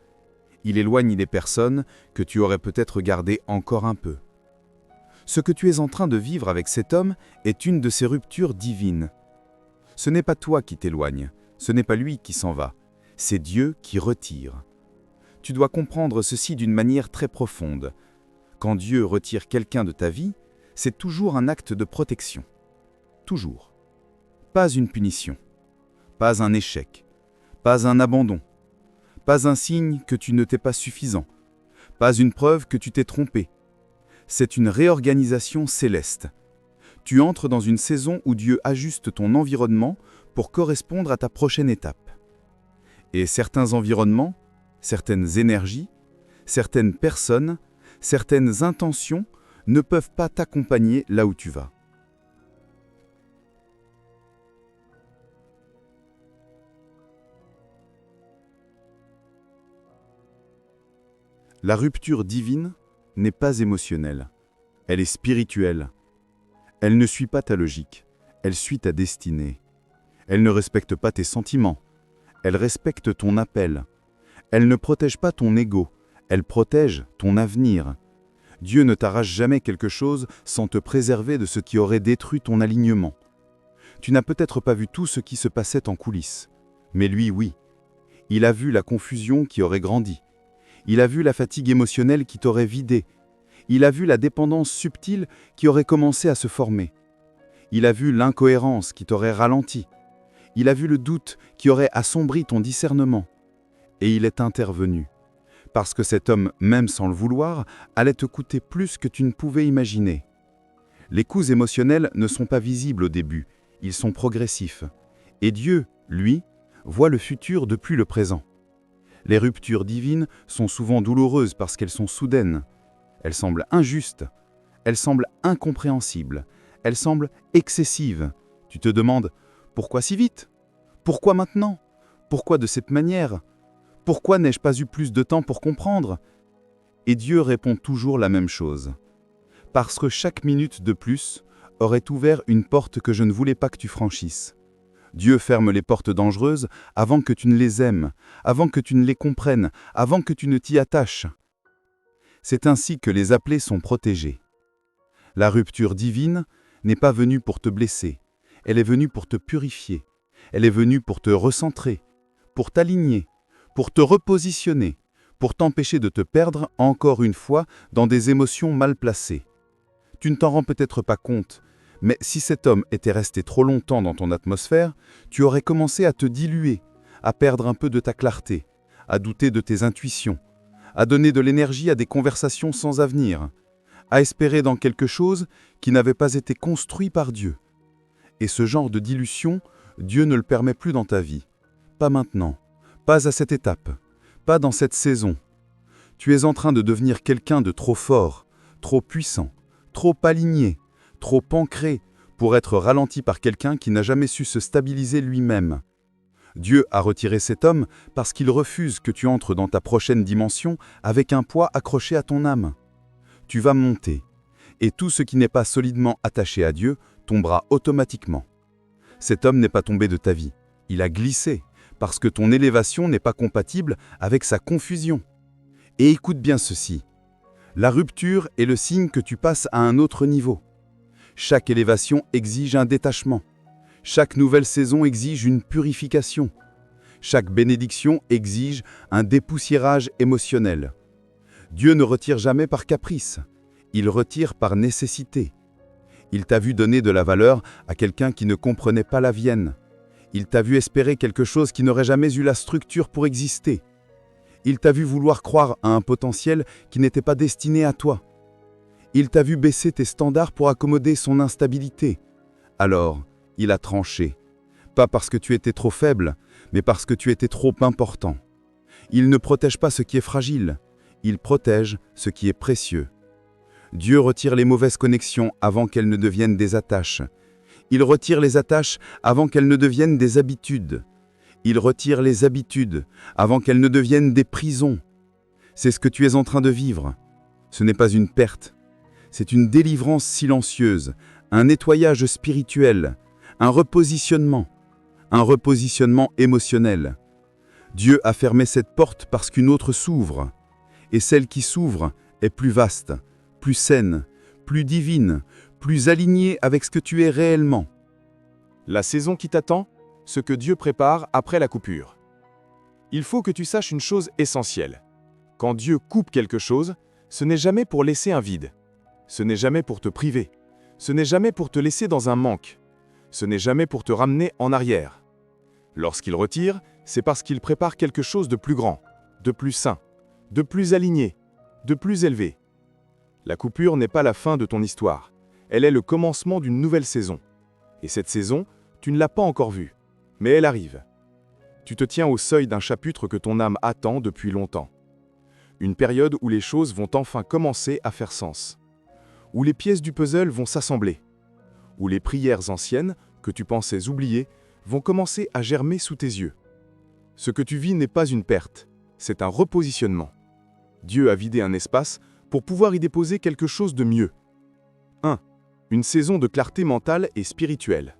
Il éloigne des personnes que tu aurais peut-être gardées encore un peu. Ce que tu es en train de vivre avec cet homme est une de ces ruptures divines. Ce n'est pas toi qui t'éloignes, ce n'est pas lui qui s'en va, c'est Dieu qui retire. Tu dois comprendre ceci d'une manière très profonde. Quand Dieu retire quelqu'un de ta vie, c'est toujours un acte de protection. Toujours. Pas une punition, pas un échec, pas un abandon, pas un signe que tu ne t'es pas suffisant, pas une preuve que tu t'es trompé. C'est une réorganisation céleste. Tu entres dans une saison où Dieu ajuste ton environnement pour correspondre à ta prochaine étape. Et certains environnements, certaines énergies, certaines personnes, certaines intentions ne peuvent pas t'accompagner là où tu vas. La rupture divine n'est pas émotionnelle, elle est spirituelle. Elle ne suit pas ta logique, elle suit ta destinée. Elle ne respecte pas tes sentiments, elle respecte ton appel. Elle ne protège pas ton ego, elle protège ton avenir. Dieu ne t'arrache jamais quelque chose sans te préserver de ce qui aurait détruit ton alignement. Tu n'as peut-être pas vu tout ce qui se passait en coulisses, mais lui, oui. Il a vu la confusion qui aurait grandi. Il a vu la fatigue émotionnelle qui t'aurait vidé. Il a vu la dépendance subtile qui aurait commencé à se former. Il a vu l'incohérence qui t'aurait ralenti. Il a vu le doute qui aurait assombri ton discernement. Et il est intervenu. Parce que cet homme, même sans le vouloir, allait te coûter plus que tu ne pouvais imaginer. Les coups émotionnels ne sont pas visibles au début, ils sont progressifs. Et Dieu, lui, voit le futur depuis le présent. Les ruptures divines sont souvent douloureuses parce qu'elles sont soudaines. Elles semblent injustes, elles semblent incompréhensibles, elles semblent excessives. Tu te demandes, pourquoi si vite? Pourquoi maintenant? Pourquoi de cette manière? Pourquoi n'ai-je pas eu plus de temps pour comprendre? Et Dieu répond toujours la même chose. Parce que chaque minute de plus aurait ouvert une porte que je ne voulais pas que tu franchisses. Dieu ferme les portes dangereuses avant que tu ne les aimes, avant que tu ne les comprennes, avant que tu ne t'y attaches. C'est ainsi que les appelés sont protégés. La rupture divine n'est pas venue pour te blesser, elle est venue pour te purifier, elle est venue pour te recentrer, pour t'aligner, pour te repositionner, pour t'empêcher de te perdre encore une fois dans des émotions mal placées. Tu ne t'en rends peut-être pas compte, mais si cet homme était resté trop longtemps dans ton atmosphère, tu aurais commencé à te diluer, à perdre un peu de ta clarté, à douter de tes intuitions, à donner de l'énergie à des conversations sans avenir, à espérer dans quelque chose qui n'avait pas été construit par Dieu. Et ce genre de dilution, Dieu ne le permet plus dans ta vie. Pas maintenant, pas à cette étape, pas dans cette saison. Tu es en train de devenir quelqu'un de trop fort, trop puissant, trop aligné, trop ancré pour être ralenti par quelqu'un qui n'a jamais su se stabiliser lui-même. Dieu a retiré cet homme parce qu'il refuse que tu entres dans ta prochaine dimension avec un poids accroché à ton âme. Tu vas monter, et tout ce qui n'est pas solidement attaché à Dieu tombera automatiquement. Cet homme n'est pas tombé de ta vie, il a glissé, parce que ton élévation n'est pas compatible avec sa confusion. Et écoute bien ceci, la rupture est le signe que tu passes à un autre niveau. Chaque élévation exige un détachement. Chaque nouvelle saison exige une purification. Chaque bénédiction exige un dépoussiérage émotionnel. Dieu ne retire jamais par caprice. Il retire par nécessité. Il t'a vu donner de la valeur à quelqu'un qui ne comprenait pas la vienne. Il t'a vu espérer quelque chose qui n'aurait jamais eu la structure pour exister. Il t'a vu vouloir croire à un potentiel qui n'était pas destiné à toi. Il t'a vu baisser tes standards pour accommoder son instabilité. Alors, il a tranché. Pas parce que tu étais trop faible, mais parce que tu étais trop important. Il ne protège pas ce qui est fragile, il protège ce qui est précieux. Dieu retire les mauvaises connexions avant qu'elles ne deviennent des attaches. Il retire les attaches avant qu'elles ne deviennent des habitudes. Il retire les habitudes avant qu'elles ne deviennent des prisons. C'est ce que tu es en train de vivre. Ce n'est pas une perte. C'est une délivrance silencieuse, un nettoyage spirituel, un repositionnement émotionnel. Dieu a fermé cette porte parce qu'une autre s'ouvre. Et celle qui s'ouvre est plus vaste, plus saine, plus divine, plus alignée avec ce que tu es réellement. La saison qui t'attend, ce que Dieu prépare après la coupure. Il faut que tu saches une chose essentielle. Quand Dieu coupe quelque chose, ce n'est jamais pour laisser un vide. Ce n'est jamais pour te priver. Ce n'est jamais pour te laisser dans un manque. Ce n'est jamais pour te ramener en arrière. Lorsqu'il retire, c'est parce qu'il prépare quelque chose de plus grand, de plus sain, de plus aligné, de plus élevé. La coupure n'est pas la fin de ton histoire. Elle est le commencement d'une nouvelle saison. Et cette saison, tu ne l'as pas encore vue. Mais elle arrive. Tu te tiens au seuil d'un chapitre que ton âme attend depuis longtemps. Une période où les choses vont enfin commencer à faire sens. Où les pièces du puzzle vont s'assembler. Où les prières anciennes, que tu pensais oublier, vont commencer à germer sous tes yeux. Ce que tu vis n'est pas une perte, c'est un repositionnement. Dieu a vidé un espace pour pouvoir y déposer quelque chose de mieux. 1. Une saison de clarté mentale et spirituelle.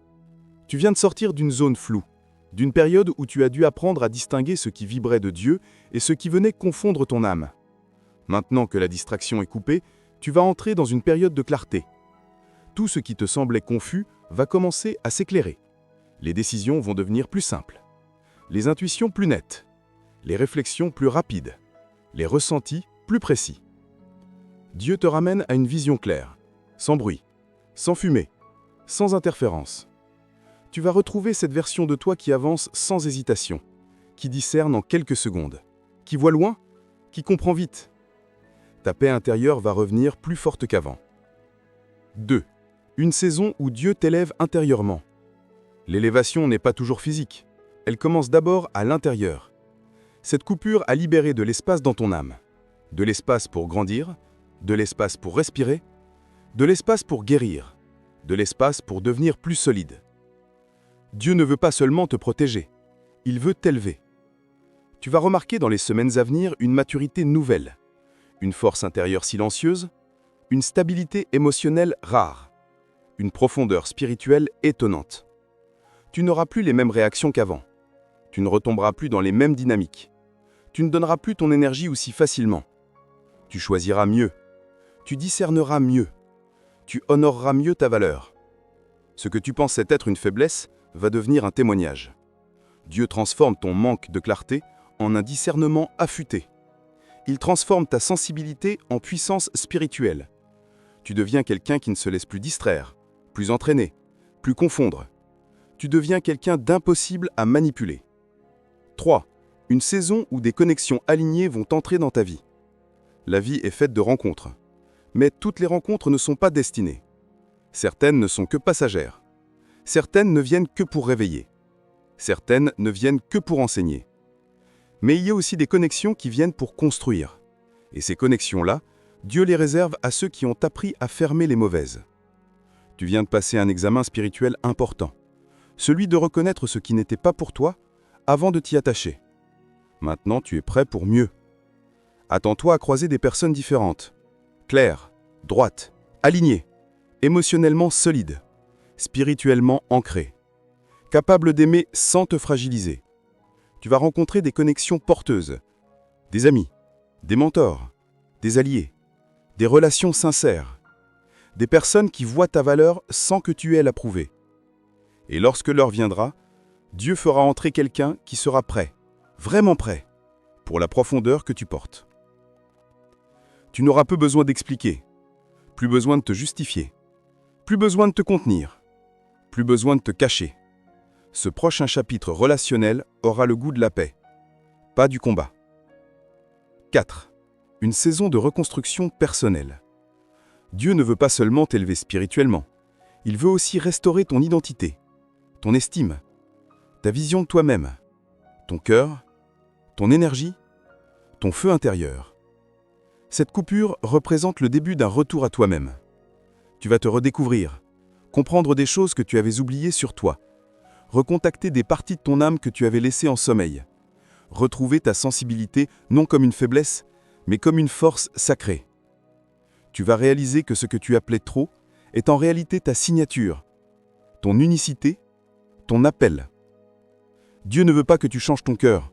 Tu viens de sortir d'une zone floue, d'une période où tu as dû apprendre à distinguer ce qui vibrait de Dieu et ce qui venait confondre ton âme. Maintenant que la distraction est coupée, tu vas entrer dans une période de clarté. Tout ce qui te semblait confus va commencer à s'éclairer. Les décisions vont devenir plus simples, les intuitions plus nettes, les réflexions plus rapides, les ressentis plus précis. Dieu te ramène à une vision claire, sans bruit, sans fumée, sans interférence. Tu vas retrouver cette version de toi qui avance sans hésitation, qui discerne en quelques secondes, qui voit loin, qui comprend vite. Ta paix intérieure va revenir plus forte qu'avant. 2. Une saison où Dieu t'élève intérieurement. L'élévation n'est pas toujours physique. Elle commence d'abord à l'intérieur. Cette coupure a libéré de l'espace dans ton âme. De l'espace pour grandir, de l'espace pour respirer, de l'espace pour guérir, de l'espace pour devenir plus solide. Dieu ne veut pas seulement te protéger, il veut t'élever. Tu vas remarquer dans les semaines à venir une maturité nouvelle, une force intérieure silencieuse, une stabilité émotionnelle rare, une profondeur spirituelle étonnante. Tu n'auras plus les mêmes réactions qu'avant. Tu ne retomberas plus dans les mêmes dynamiques. Tu ne donneras plus ton énergie aussi facilement. Tu choisiras mieux. Tu discerneras mieux. Tu honoreras mieux ta valeur. Ce que tu pensais être une faiblesse va devenir un témoignage. Dieu transforme ton manque de clarté en un discernement affûté. Il transforme ta sensibilité en puissance spirituelle. Tu deviens quelqu'un qui ne se laisse plus distraire, plus entraîner, plus confondre. Tu deviens quelqu'un d'impossible à manipuler. 3. Une saison où des connexions alignées vont entrer dans ta vie. La vie est faite de rencontres. Mais toutes les rencontres ne sont pas destinées. Certaines ne sont que passagères. Certaines ne viennent que pour réveiller. Certaines ne viennent que pour enseigner. Mais il y a aussi des connexions qui viennent pour construire. Et ces connexions-là, Dieu les réserve à ceux qui ont appris à fermer les mauvaises. Tu viens de passer un examen spirituel important. Celui de reconnaître ce qui n'était pas pour toi avant de t'y attacher. Maintenant, tu es prêt pour mieux. Attends-toi à croiser des personnes différentes, claires, droites, alignées, émotionnellement solides, spirituellement ancrées, capables d'aimer sans te fragiliser. Tu vas rencontrer des connexions porteuses, des amis, des mentors, des alliés, des relations sincères, des personnes qui voient ta valeur sans que tu aies à la prouver. Et lorsque l'heure viendra, Dieu fera entrer quelqu'un qui sera prêt, vraiment prêt, pour la profondeur que tu portes. Tu n'auras peu besoin d'expliquer. Plus besoin de te justifier. Plus besoin de te contenir. Plus besoin de te cacher. Ce prochain chapitre relationnel aura le goût de la paix, pas du combat. 4. Une saison de reconstruction personnelle. Dieu ne veut pas seulement t'élever spirituellement, il veut aussi restaurer ton identité, ton estime, ta vision de toi-même, ton cœur, ton énergie, ton feu intérieur. Cette coupure représente le début d'un retour à toi-même. Tu vas te redécouvrir, comprendre des choses que tu avais oubliées sur toi, recontacter des parties de ton âme que tu avais laissées en sommeil, retrouver ta sensibilité non comme une faiblesse, mais comme une force sacrée. Tu vas réaliser que ce que tu appelais trop est en réalité ta signature, ton unicité, ton appel. Dieu ne veut pas que tu changes ton cœur,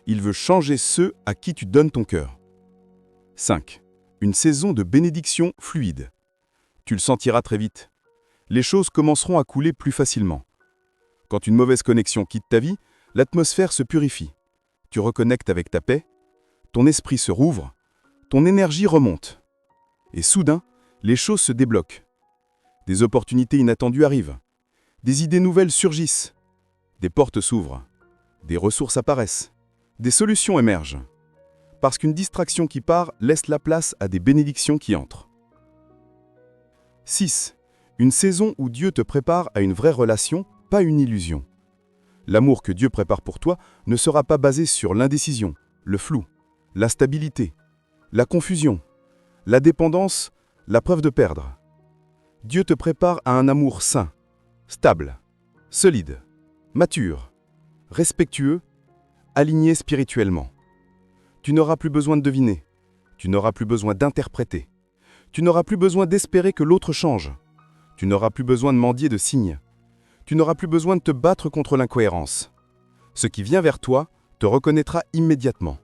il veut changer ceux à qui tu donnes ton cœur. 5. Une saison de bénédiction fluide. Tu le sentiras très vite. Les choses commenceront à couler plus facilement. Quand une mauvaise connexion quitte ta vie, l'atmosphère se purifie. Tu reconnectes avec ta paix, ton esprit se rouvre, ton énergie remonte. Et soudain, les choses se débloquent. Des opportunités inattendues arrivent. Des idées nouvelles surgissent. Des portes s'ouvrent. Des ressources apparaissent. Des solutions émergent. Parce qu'une distraction qui part laisse la place à des bénédictions qui entrent. 6. Une saison où Dieu te prépare à une vraie relation, pas une illusion. L'amour que Dieu prépare pour toi ne sera pas basé sur l'indécision, le flou, l'instabilité, la confusion, la dépendance, la peur de perdre. Dieu te prépare à un amour sain, stable, solide, mature, respectueux, aligné spirituellement. Tu n'auras plus besoin de deviner, tu n'auras plus besoin d'interpréter, tu n'auras plus besoin d'espérer que l'autre change, tu n'auras plus besoin de mendier de signes, tu n'auras plus besoin de te battre contre l'incohérence. Ce qui vient vers toi te reconnaîtra immédiatement,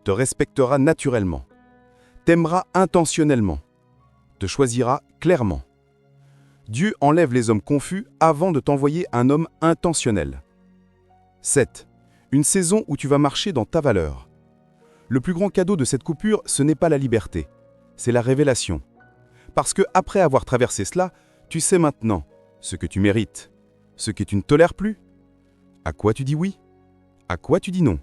te respectera naturellement, t'aimera intentionnellement, te choisira clairement. Dieu enlève les hommes confus avant de t'envoyer un homme intentionnel. 7. Une saison où tu vas marcher dans ta valeur. Le plus grand cadeau de cette coupure, ce n'est pas la liberté, c'est la révélation. Parce que après avoir traversé cela, tu sais maintenant ce que tu mérites, ce que tu ne tolères plus, à quoi tu dis oui, à quoi tu dis non,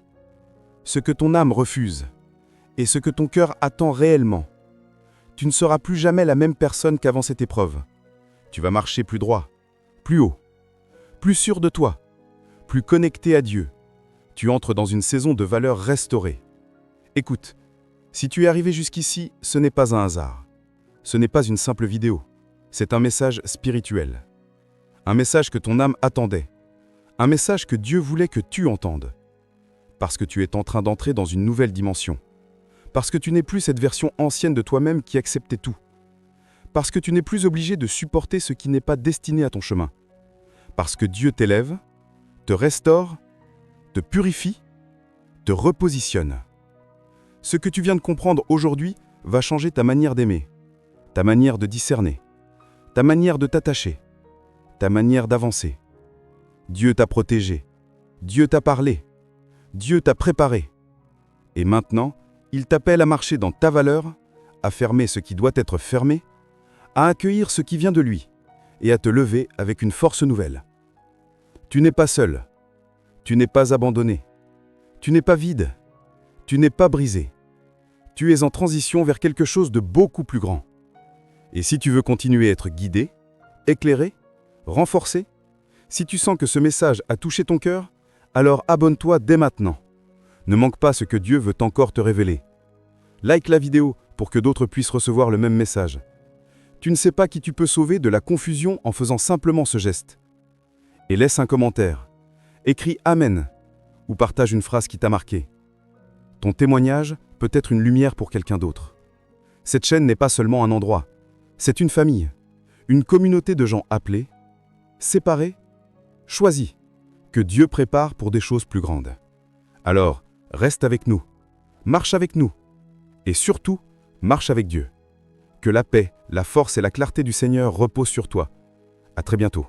ce que ton âme refuse et ce que ton cœur attend réellement. Tu ne seras plus jamais la même personne qu'avant cette épreuve. Tu vas marcher plus droit, plus haut, plus sûr de toi, plus connecté à Dieu. Tu entres dans une saison de valeurs restaurées. Écoute, si tu es arrivé jusqu'ici, ce n'est pas un hasard. Ce n'est pas une simple vidéo. C'est un message spirituel. Un message que ton âme attendait. Un message que Dieu voulait que tu entendes. Parce que tu es en train d'entrer dans une nouvelle dimension. Parce que tu n'es plus cette version ancienne de toi-même qui acceptait tout. Parce que tu n'es plus obligé de supporter ce qui n'est pas destiné à ton chemin. Parce que Dieu t'élève, te restaure, te purifie, te repositionne. Ce que tu viens de comprendre aujourd'hui va changer ta manière d'aimer, ta manière de discerner, ta manière de t'attacher, ta manière d'avancer. Dieu t'a protégé, Dieu t'a parlé, Dieu t'a préparé. Et maintenant, il t'appelle à marcher dans ta valeur, à fermer ce qui doit être fermé, à accueillir ce qui vient de lui et à te lever avec une force nouvelle. Tu n'es pas seul, tu n'es pas abandonné, tu n'es pas vide, tu n'es pas brisé. Tu es en transition vers quelque chose de beaucoup plus grand. Et si tu veux continuer à être guidé, éclairé, renforcé, si tu sens que ce message a touché ton cœur, alors abonne-toi dès maintenant. Ne manque pas ce que Dieu veut encore te révéler. Like la vidéo pour que d'autres puissent recevoir le même message. Tu ne sais pas qui tu peux sauver de la confusion en faisant simplement ce geste. Et laisse un commentaire. Écris « Amen » ou partage une phrase qui t'a marqué. Ton témoignage peut être une lumière pour quelqu'un d'autre. Cette chaîne n'est pas seulement un endroit. C'est une famille, une communauté de gens appelés, séparés, choisis, que Dieu prépare pour des choses plus grandes. Alors, reste avec nous, marche avec nous, et surtout, marche avec Dieu. Que la paix, la force et la clarté du Seigneur reposent sur toi. À très bientôt.